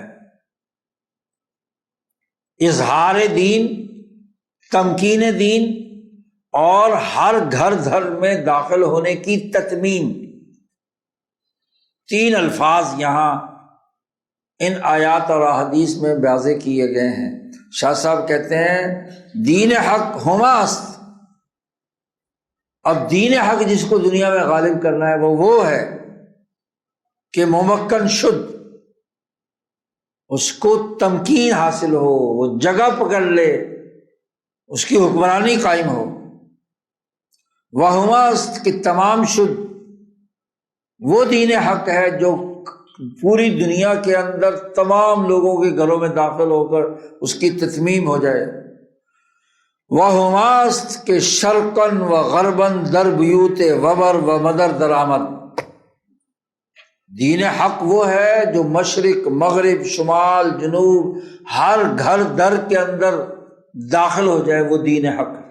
اظہار دین، تمکین دین اور ہر گھر گھر میں داخل ہونے کی تتمیم، تین الفاظ یہاں ان آیات اور احادیث میں واضح کیے گئے ہیں۔ شاہ صاحب کہتے ہیں دین حق ہما است، اب دین حق جس کو دنیا میں غالب کرنا ہے وہ ہے کہ ممکن شد، اس کو تمکین حاصل ہو، وہ جگہ پکڑ لے، اس کی حکمرانی قائم ہو۔ وہما است کہ تمام شد، وہ دین حق ہے جو پوری دنیا کے اندر تمام لوگوں کے گھروں میں داخل ہو کر اس کی تتمیم ہو جائے۔ وہما است کہ شرقاً و غرباً در بیوت وبر و مدر درآمد، دین حق وہ ہے جو مشرق مغرب شمال جنوب ہر گھر در کے اندر داخل ہو جائے، وہ دین حق ہے۔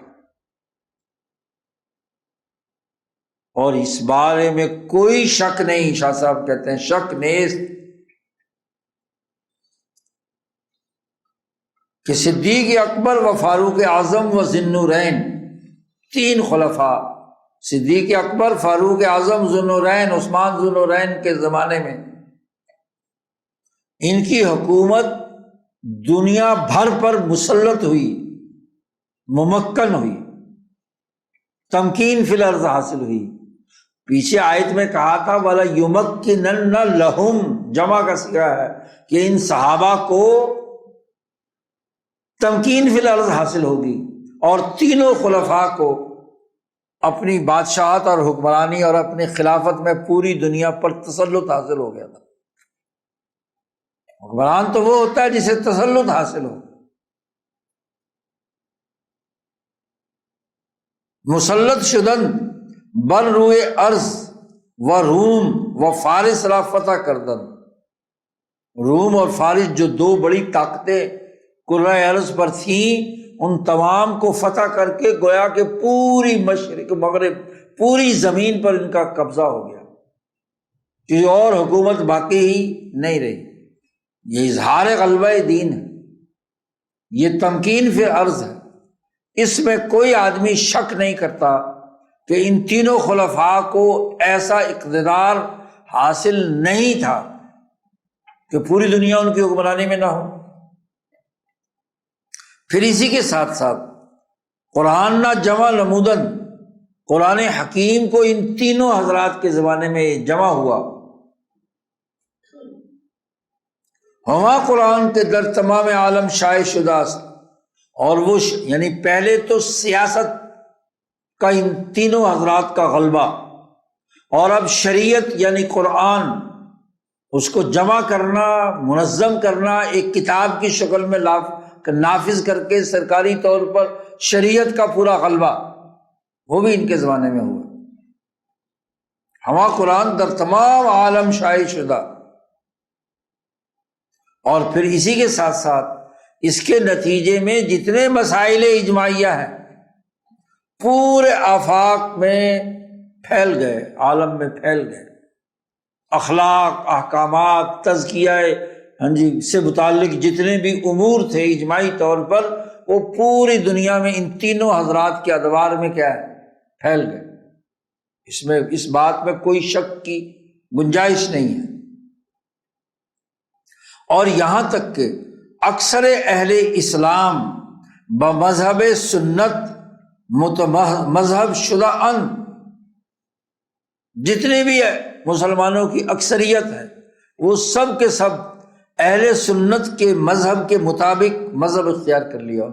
اور اس بارے میں کوئی شک نہیں، شاہ صاحب کہتے ہیں شک نیست کہ صدیق اکبر و فاروق اعظم و ذی النورین، تین خلفاء صدیق اکبر، فاروق اعظم، ذی النورین عثمان ذی النورین کے زمانے میں ان کی حکومت دنیا بھر پر مسلط ہوئی، ممکن ہوئی، تمکین فی الارض حاصل ہوئی۔ پیچھے آیت میں کہا تھا وَلَا يُمَكِّنَنَّ لَهُمْ، جمع کا صیغہ ہے کہ ان صحابہ کو تمکین فی الارض حاصل ہوگی، اور تینوں خلفاء کو اپنی بادشاہت اور حکمرانی اور اپنی خلافت میں پوری دنیا پر تسلط حاصل ہو گیا تھا۔ حکمران تو وہ ہوتا ہے جسے تسلط حاصل ہو۔ مسلط شدن بر روئے ارض و روم و فارس را فتح کردن، روم اور فارس جو دو بڑی طاقتیں کرۂ ارض پر تھیں، ان تمام کو فتح کر کے گویا کہ پوری مشرق مغرب پوری زمین پر ان کا قبضہ ہو گیا، کسی اور حکومت باقی ہی نہیں رہی۔ یہ اظہار غلبہ دین ہے، یہ تمکین فی الارض ہے۔ اس میں کوئی آدمی شک نہیں کرتا کہ ان تینوں خلفاء کو ایسا اقتدار حاصل نہیں تھا کہ پوری دنیا ان کی حکمرانی میں نہ ہو۔ پھر اسی کے ساتھ ساتھ قرآن نہ جمع نمودن، قرآن حکیم کو ان تینوں حضرات کے زمانے میں جمع ہوا۔ ہما قرآن کے در تمام عالم شائع شدہ است، اور وہ یعنی پہلے تو سیاست کا ان تینوں حضرات کا غلبہ، اور اب شریعت یعنی قرآن، اس کو جمع کرنا، منظم کرنا، ایک کتاب کی شکل میں نافذ کر کے سرکاری طور پر شریعت کا پورا غلبہ، وہ بھی ان کے زمانے میں ہوا۔ ہما قرآن در تمام عالم شائع شدہ، اور پھر اسی کے ساتھ ساتھ اس کے نتیجے میں جتنے مسائل اجماعیہ ہیں پورے آفاق میں پھیل گئے، عالم میں پھیل گئے۔ اخلاق، احکامات، تزکیہ سے متعلق جتنے بھی امور تھے اجماعی طور پر، وہ پوری دنیا میں ان تینوں حضرات کے ادوار میں کیا ہے، پھیل گئے۔ اس بات میں کوئی شک کی گنجائش نہیں ہے۔ اور یہاں تک کہ اکثر اہل اسلام بمذہب سنت مذہب شدہ ان، جتنے بھی مسلمانوں کی اکثریت ہے، وہ سب کے سب اہل سنت کے مذہب کے مطابق مذہب اختیار کر لیا،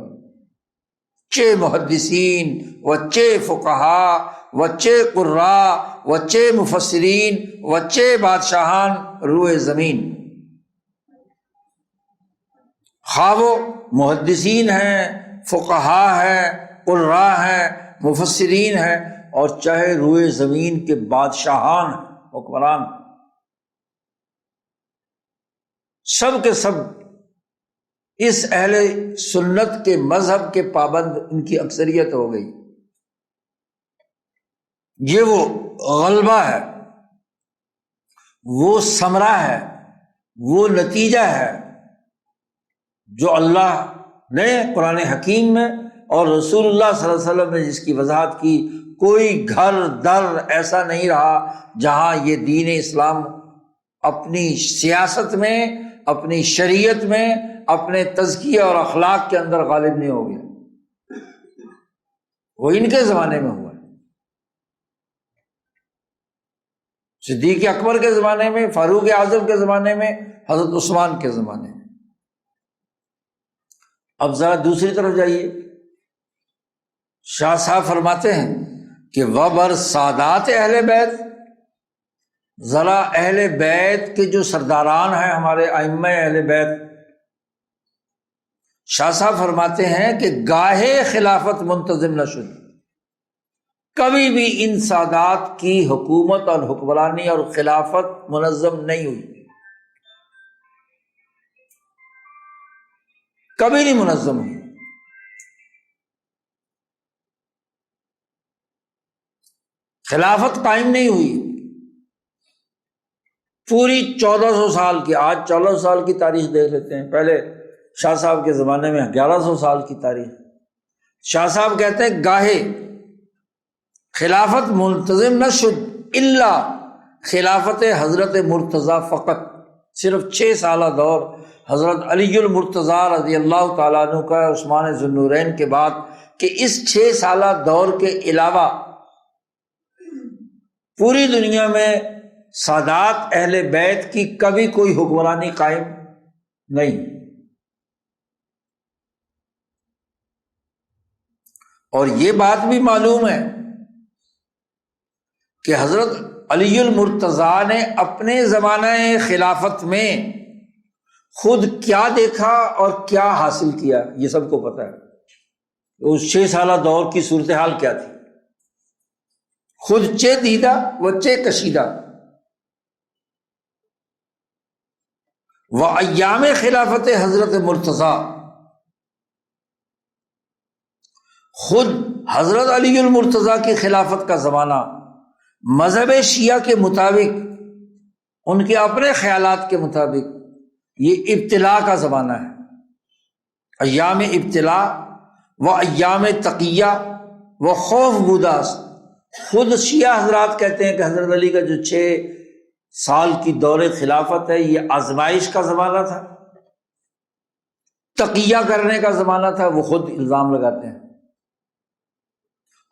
چہ محدثین وچہ فقہا وچہ قراء وچہ مفسرین وچہ بادشاہان روئے زمین، خواہ وہ محدثین ہیں، فقہا ہیں، قراء ہیں، مفسرین ہیں، اور چاہے روئے زمین کے بادشاہان ہیں، حکمران، سب کے سب اس اہل سنت کے مذہب کے پابند ان کی اکثریت ہو گئی۔ یہ وہ غلبہ ہے، وہ ثمرہ ہے، وہ نتیجہ ہے جو اللہ نے قرآن حکیم میں اور رسول اللہ صلی اللہ علیہ وسلم نے جس کی وضاحت کی۔ کوئی گھر در ایسا نہیں رہا جہاں یہ دین اسلام اپنی سیاست میں، اپنی شریعت میں، اپنے تزکیہ اور اخلاق کے اندر غالب نہیں ہو گیا۔ وہ ان کے زمانے میں ہوا، صدیق اکبر کے زمانے میں، فاروق اعظم کے زمانے میں، حضرت عثمان کے زمانے میں۔ اب ذرا دوسری طرف جائیے، شاہ صاحب فرماتے ہیں کہ وبر سادات اہل بیت، ذرا اہل بیت کے جو سرداران ہیں، ہمارے ائمہ اہل بیت، شاہ صاحب فرماتے ہیں کہ گاہے خلافت منتظم نہ شد، کبھی بھی ان سادات کی حکومت اور حکمرانی اور خلافت منظم نہیں ہوئی، کبھی نہیں منظم ہوئی۔ خلافت قائم نہیں ہوئی پوری 1400 سال کی۔ آج 1400 سال کی تاریخ دیکھ لیتے ہیں، پہلے شاہ صاحب کے زمانے میں 1100 سال کی تاریخ۔ شاہ صاحب کہتے ہیں گاہے خلافت منتظم نہ شد الا خلافت حضرت مرتضیٰ فقط، صرف 6 سالہ دور حضرت علی المرتضیٰ رضی اللہ تعالیٰ عنہ کا، عثمان ذو النورین کے بعد، کہ اس 6 سالہ دور کے علاوہ پوری دنیا میں سادات اہل بیت کی کبھی کوئی حکمرانی قائم نہیں۔ اور یہ بات بھی معلوم ہے کہ حضرت علی المرتضیٰ نے اپنے زمانہ خلافت میں خود کیا دیکھا اور کیا حاصل کیا، یہ سب کو پتہ ہے۔ اس 6 سالہ دور کی صورتحال کیا تھی، خود چہ دیدہ و چہ کشیدہ، و ایام خلافت حضرت مرتضیٰ، خود حضرت علی المرتضیٰ کی خلافت کا زمانہ مذہب شیعہ کے مطابق، ان کے اپنے خیالات کے مطابق یہ ابتلاء کا زمانہ ہے، ایام ابتلاء و ایام تقیہ و خوف بوداس۔ خود شیعہ حضرات کہتے ہیں کہ حضرت علی کا جو 6 سال کی دور خلافت ہے یہ آزمائش کا زمانہ تھا، تقیہ کرنے کا زمانہ تھا، وہ خود الزام لگاتے ہیں،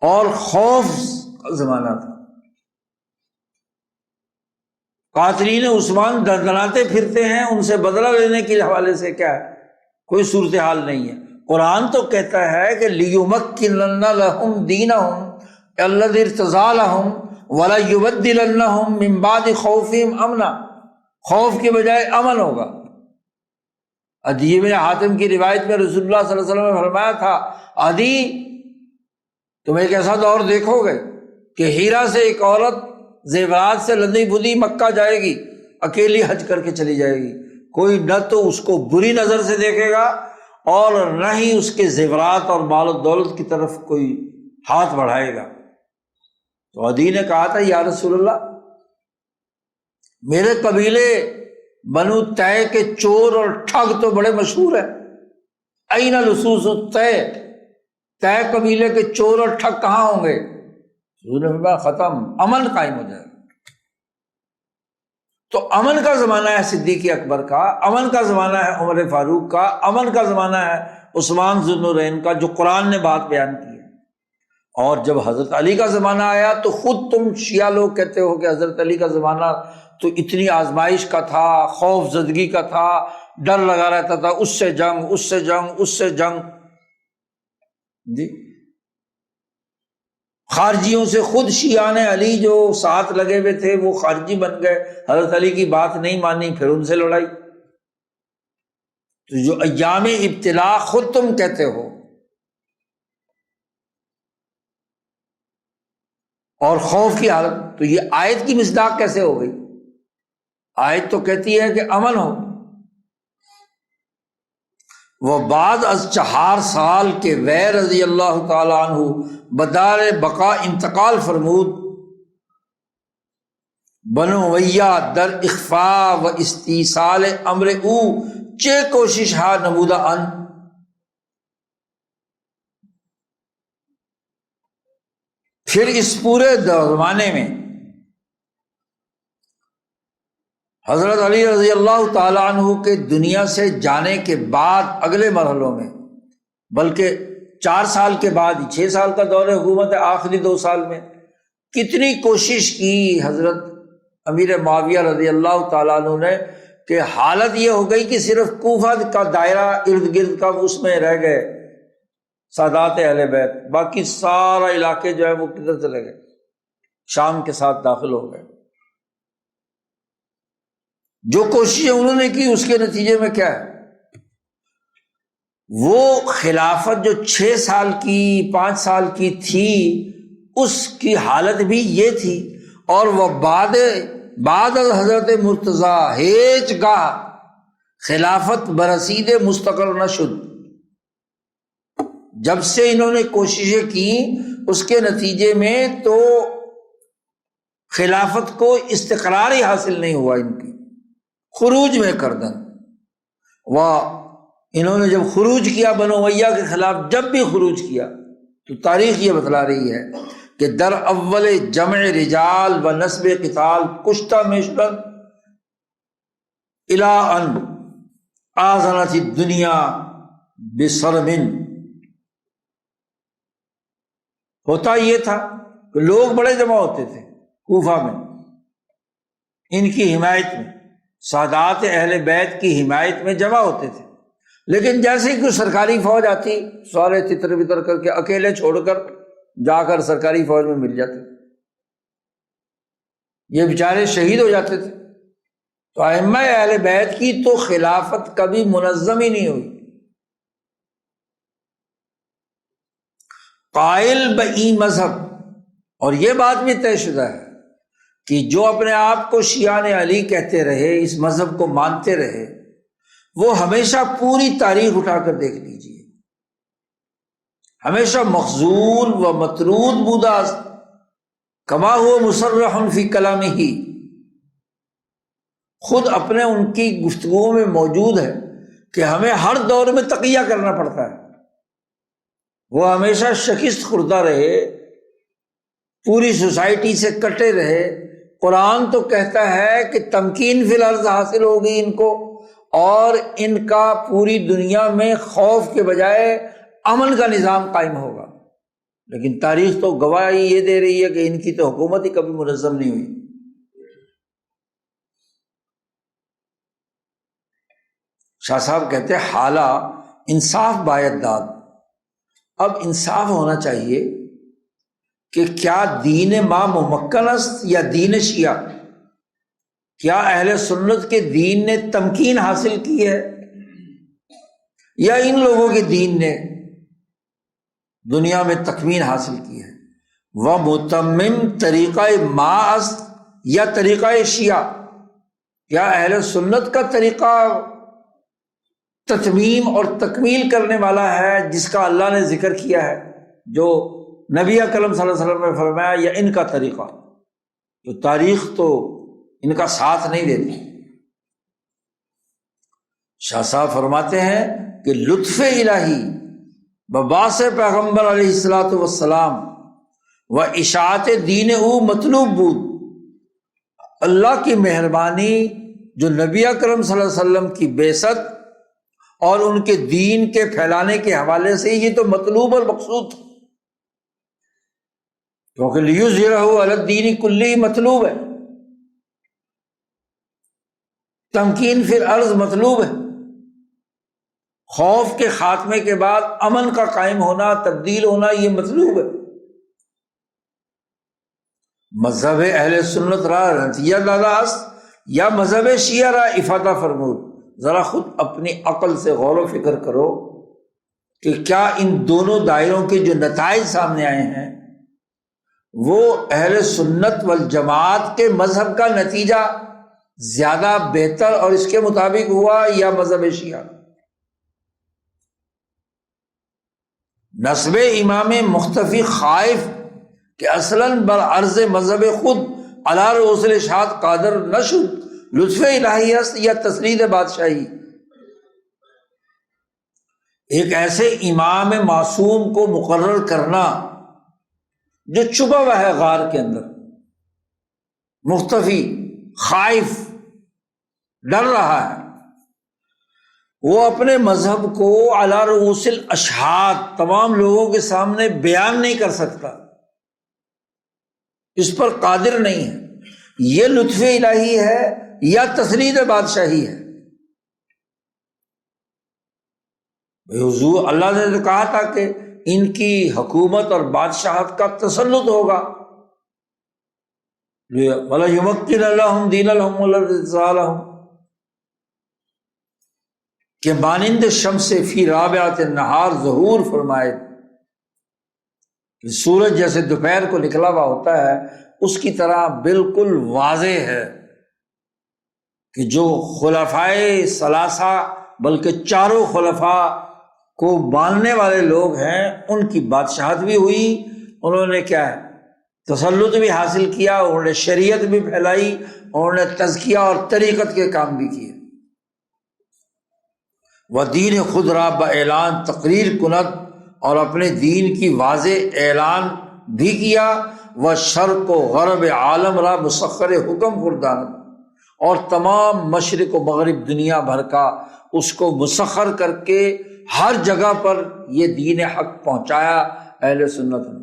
اور خوف کا زمانہ تھا۔ قاتلین عثمان دندناتے پھرتے ہیں، ان سے بدلہ لینے کے حوالے سے کیا ہے؟ کوئی صورتحال نہیں ہے۔ قرآن تو کہتا ہے کہ لِيُمَكِّنَنَّ لَهُمْ دِينَهُمْ الَّذِي ارْتَضَىٰ لَهُمْ وَلَيُبَدِّلَنَّهُمْ مِن بَعْدِ خَوْفِهِمْ أَمْنًا، خوف کے بجائے امن ہوگا۔ عدی بن حاتم کی روایت میں رسول اللہ صلی اللہ علیہ وسلم نے فرمایا تھا، عدی تم ایک ایسا دور دیکھو گے کہ ہیرا سے ایک عورت زیورات سے لدی بدی مکہ جائے گی، اکیلی حج کر کے چلی جائے گی، کوئی نہ تو اس کو بری نظر سے دیکھے گا اور نہ ہی اس کے زیورات اور مال و دولت کی طرف کوئی ہاتھ بڑھائے گا۔ تو عدی نے کہا تھا، یا رسول اللہ، میرے قبیلے بنو طے کے چور اور ٹھگ تو بڑے مشہور ہیں، این لصوص طے، طے قبیلے کے چور اور ٹھگ کہاں ہوں گے؟ حضور نے فرمایا ختم، امن قائم ہو جائے گا۔ تو امن کا زمانہ ہے صدیق اکبر کا، امن کا زمانہ ہے عمر فاروق کا، امن کا زمانہ ہے عثمان ذو النورین کا، جو قرآن نے بات بیان کی ہے۔ اور جب حضرت علی کا زمانہ آیا تو خود تم شیعہ لوگ کہتے ہو کہ حضرت علی کا زمانہ تو اتنی آزمائش کا تھا، خوف زدگی کا تھا، ڈر لگا رہتا تھا، اس سے جنگ، اس سے جنگ، اس سے جنگ۔ جی خارجیوں سے خود شیعان علی جو ساتھ لگے ہوئے تھے وہ خارجی بن گئے، حضرت علی کی بات نہیں مانی، پھر ان سے لڑائی۔ تو جو ایام ابتلاء خود تم کہتے ہو، اور خوف کی حالت، تو یہ آیت کی مصداق کیسے ہو گئی؟ آیت تو کہتی ہے کہ امن ہو۔ وہ بعد از 4 سال کے وے رضی اللہ تعالی عنہ بدار بقا انتقال فرمود، بنو امیہ در اخفاء و استیصال امر او چے کوشش ہا نمودہ ان۔ پھر اس پورے زمانے میں حضرت علی رضی اللہ تعالی عنہ کے دنیا سے جانے کے بعد اگلے مرحلوں میں، بلکہ 4 سال کے بعد 6 سال کا دور حکومت ہے، آخری 2 سال میں کتنی کوشش کی حضرت امیر معاویہ رضی اللہ تعالیٰ عنہ نے کہ حالت یہ ہو گئی کہ صرف کوفہ کا دائرہ ارد گرد کا اس میں رہ گئے سادات اہل بیت، باقی سارا علاقے جو ہے وہ کدھر چلے گئے؟ شام کے ساتھ داخل ہو گئے۔ جو کوششیں انہوں نے کی اس کے نتیجے میں کیا ہے؟ وہ خلافت جو 6 سال کی 5 سال کی تھی اس کی حالت بھی یہ تھی، اور وہ بعد از حضرت مرتضیٰ ہیچ گاہ خلافت برسید مستقر نہ شد۔ جب سے انہوں نے کوششیں کی اس کے نتیجے میں تو خلافت کو استقرار ہی حاصل نہیں ہوا، ان کی خروج میں کردن۔ وہ انہوں نے جب خروج کیا بنو امیہ کے خلاف، جب بھی خروج کیا تو تاریخ یہ بتلا رہی ہے کہ در اول جمع رجال و نصب قتال کشتہ مشرن الی ان آذنت الدنیا بصرمن۔ ہوتا یہ تھا کہ لوگ بڑے جمع ہوتے تھے کوفہ میں ان کی حمایت میں، سادات اہل بیت کی حمایت میں جمع ہوتے تھے، لیکن جیسے ہی کوئی سرکاری فوج آتی سارے تتر بتر کر کے اکیلے چھوڑ کر جا کر سرکاری فوج میں مل جاتے، یہ بیچارے شہید ہو جاتے تھے۔ تو ائمہ اہل بیت کی تو خلافت کبھی منظم ہی نہیں ہوئی۔ قائل بئی مذہب، اور یہ بات بھی طے شدہ ہے کہ جو اپنے آپ کو شیعان علی کہتے رہے، اس مذہب کو مانتے رہے، وہ ہمیشہ پوری تاریخ اٹھا کر دیکھ لیجیے، ہمیشہ مخذول و مطرود بودا کما ہوا مصرح فی کلامہ، خود اپنے ان کی گفتگو میں موجود ہے کہ ہمیں ہر دور میں تقیہ کرنا پڑتا ہے، وہ ہمیشہ شکست خوردہ رہے، پوری سوسائٹی سے کٹے رہے۔ قرآن تو کہتا ہے کہ تمکین فی الارض حاصل ہوگی ان کو، اور ان کا پوری دنیا میں خوف کے بجائے امن کا نظام قائم ہوگا، لیکن تاریخ تو گواہی یہ دے رہی ہے کہ ان کی تو حکومت ہی کبھی منظم نہیں ہوئی۔ شاہ صاحب کہتے ہیں حالہ انصاف باید داد، اب انصاف ہونا چاہیے کہ کیا دین ما ممکن است یا دین شیعہ، کیا اہل سنت کے دین نے تمکین حاصل کی ہے یا ان لوگوں کے دین نے دنیا میں تکمین حاصل کی ہے۔ وہ متمم طریقہ ما است یا طریقہ شیعہ، کیا اہل سنت کا طریقہ تتمیم اور تکمیل کرنے والا ہے جس کا اللہ نے ذکر کیا ہے، جو نبی اکرم صلی اللہ علیہ وسلم نے فرمایا، یا ان کا طریقہ؟ تو تاریخ تو ان کا ساتھ نہیں دیتی۔ شاہ صاحب فرماتے ہیں کہ لطف الہی ببعث پیغمبر علیہ الصلوۃ والسلام و اشاعت دین او مطلوب بود، اللہ کی مہربانی جو نبی اکرم صلی اللہ علیہ وسلم کی بعثت اور ان کے دین کے پھیلانے کے حوالے سے یہ تو مطلوب اور مقصود تھا، کیونکہ لیظہرہ علی الدین کلہ مطلوب ہے، تمکین فی الارض مطلوب ہے، خوف کے خاتمے کے بعد امن کا قائم ہونا، تبدیل ہونا، یہ مطلوب ہے۔ مذہب اہل سنت را نتیجہ دادا است یا مذہب شیعہ را افادہ فرمود؟ ذرا خود اپنی عقل سے غور و فکر کرو کہ کیا ان دونوں دائروں کے جو نتائج سامنے آئے ہیں وہ اہل سنت والجماعت کے مذہب کا نتیجہ زیادہ بہتر اور اس کے مطابق ہوا یا مذہب شیعہ؟ نسب امام مختفی خائف کہ اصلاً برعرض مذہب خود علی رؤوس الاشہاد قادر نشد، لطف الہی است یا تسلید بادشاہی؟ ایک ایسے امام معصوم کو مقرر کرنا جو چھپا ہوا ہے غار کے اندر، مختفی، خائف، ڈر رہا ہے، وہ اپنے مذہب کو علی رؤوس الاشہاد تمام لوگوں کے سامنے بیان نہیں کر سکتا، اس پر قادر نہیں ہے، یہ لطف الہی ہے یا تسلید بادشاہی ہے؟ حضور اللہ نے تو کہا تھا کہ ان کی حکومت اور بادشاہت کا تسلط ہوگا، وَلَيُمَكِّنَ لَهُمْ دِينَ لَهُمْ وَلَرْضَ لَهُمْ، کہ مانند شمس فی رابعۃ النہار ظہور فرمائے، کہ سورج جیسے دوپہر کو نکلا ہوا ہوتا ہے اس کی طرح بالکل واضح ہے کہ جو خلفائے ثلاثہ بلکہ چاروں خلفاء کو ماننے والے لوگ ہیں ان کی بادشاہت بھی ہوئی، انہوں نے کیا ہے تسلط بھی حاصل کیا، انہوں نے شریعت بھی پھیلائی، انہوں نے تزکیہ اور طریقت کے کام بھی کیے، وہ دین خود را اعلان تقریر کند، اور اپنے دین کی واضح اعلان بھی کیا، وہ شرق و غرب عالم را مسخر حکم گردان، اور تمام مشرق و مغرب دنیا بھر کا اس کو مسخر کر کے ہر جگہ پر یہ دین حق پہنچایا اہل سنت نے۔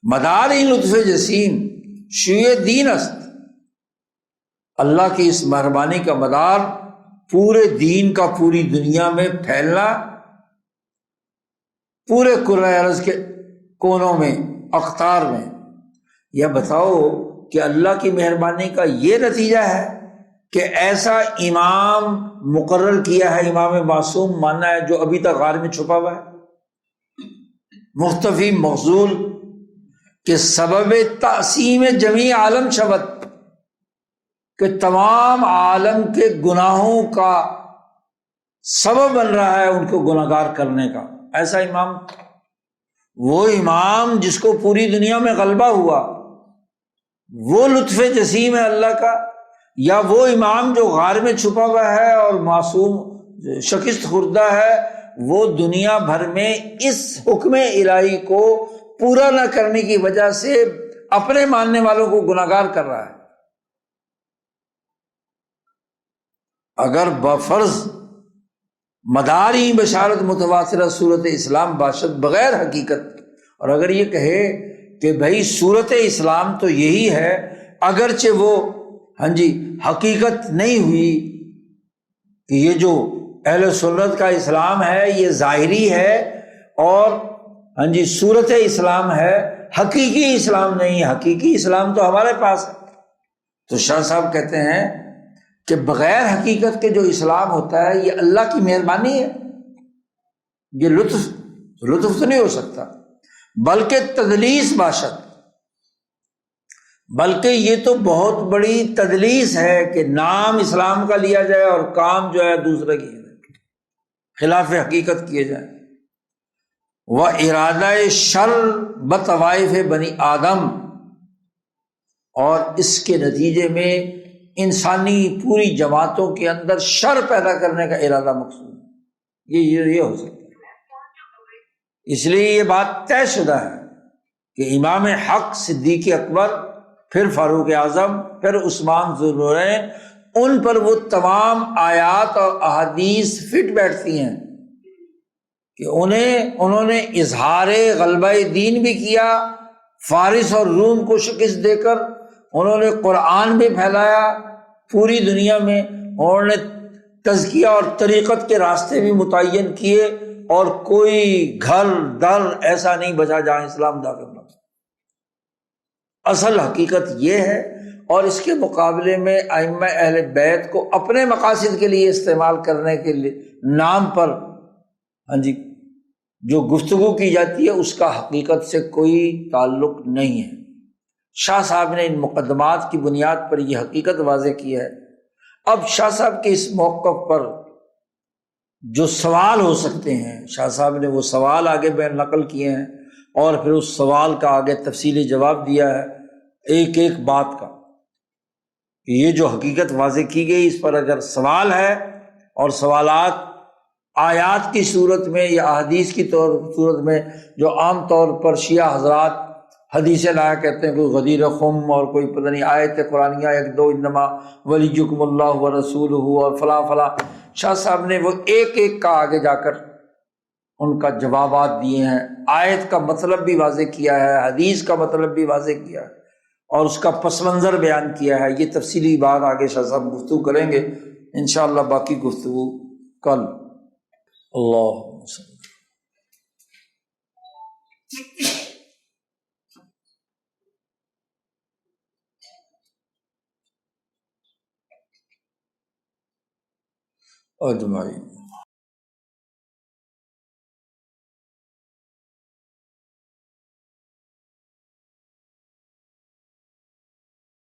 مدار لطف جسیم شیوع دین است، اللہ کی اس مہربانی کا مدار پورے دین کا پوری دنیا میں پھیلنا، پورے کرۂ ارض کے کونوں میں، اقطار میں۔ یا بتاؤ کہ اللہ کی مہربانی کا یہ نتیجہ ہے کہ ایسا امام مقرر کیا ہے، امام معصوم ماننا ہے، جو ابھی تک غار میں چھپا ہوا ہے، مختفی، مخذول، کہ سبب تقسیم جمیع عالم شبت، کہ تمام عالم کے گناہوں کا سبب بن رہا ہے ان کو گناہگار کرنے کا، ایسا امام، وہ امام جس کو پوری دنیا میں غلبہ ہوا، وہ لطف جسیم ہے اللہ کا، یا وہ امام جو غار میں چھپا ہوا ہے اور معصوم شکست خوردہ ہے، وہ دنیا بھر میں اس حکم الہی کو پورا نہ کرنے کی وجہ سے اپنے ماننے والوں کو گناہگار کر رہا ہے۔ اگر بفرض مداری بشارت متواترہ صورت اسلام باشد بغیر حقیقت، اور اگر یہ کہے کہ بھائی صورت اسلام تو یہی ہے، اگرچہ وہ حقیقت نہیں ہوئی، کہ یہ جو اہل سنت کا اسلام ہے یہ ظاہری ہے، اور صورت اسلام ہے، حقیقی اسلام نہیں، حقیقی اسلام تو ہمارے پاس ہے۔ تو شاہ صاحب کہتے ہیں کہ بغیر حقیقت کے جو اسلام ہوتا ہے یہ اللہ کی مہربانی ہے، یہ لطف تو نہیں ہو سکتا، بلکہ تدلیس باشد، بلکہ یہ تو بہت بڑی تدلیس ہے کہ نام اسلام کا لیا جائے اور کام جو ہے دوسرے کیے جائے، خلاف حقیقت کیے جائیں۔ وہ ارادہ شر بطوائف بنی آدم، اور اس کے نتیجے میں انسانی پوری جماعتوں کے اندر شر پیدا کرنے کا ارادہ مقصود ہے، یہ ہو سکتا ہے۔ اس لیے یہ بات طے شدہ ہے کہ امام حق صدیق اکبر، پھر فاروق اعظم، پھر عثمان ذو النورین، ان پر وہ تمام آیات اور احادیث فٹ بیٹھتی ہیں کہ انہوں نے اظہار غلبہ دین بھی کیا، فارس اور روم کو شکست دے کر انہوں نے قرآن بھی پھیلایا پوری دنیا میں، انہوں نے تزکیہ اور طریقت کے راستے بھی متعین کیے، اور کوئی گھر در ایسا نہیں بچا جہاں اسلام داخل نہ۔ اصل حقیقت یہ ہے، اور اس کے مقابلے میں ائمہ اہل بیت کو اپنے مقاصد کے لیے استعمال کرنے کے لیے نام پر جو گفتگو کی جاتی ہے اس کا حقیقت سے کوئی تعلق نہیں ہے۔ شاہ صاحب نے ان مقدمات کی بنیاد پر یہ حقیقت واضح کی ہے۔ اب شاہ صاحب کے اس موقف پر جو سوال ہو سکتے ہیں، شاہ صاحب نے وہ سوال آگے نقل کیے ہیں، اور پھر اس سوال کا آگے تفصیلی جواب دیا ہے ایک ایک بات کا، کہ یہ جو حقیقت واضح کی گئی اس پر اگر سوال ہے، اور سوالات آیات کی صورت میں یا احادیث کی صورت میں، جو عام طور پر شیعہ حضرات حدیثیں لایا کہتے ہیں، کوئی غدیر خم اور کوئی پتہ نہیں آیت قرآنیہ ایک دو، انما ولیکم اللہ ورسولہ اور فلاں فلاں، شاہ صاحب نے وہ ایک ایک کا آگے جا کر ان کا جوابات دیے ہیں، آیت کا مطلب بھی واضح کیا ہے، حدیث کا مطلب بھی واضح کیا ہے، اور اس کا پس منظر بیان کیا ہے۔ یہ تفصیلی بات آگے شاہ صاحب گفتگو کریں گے انشاءاللہ، باقی گفتگو کل۔ اللہ اجمعین۔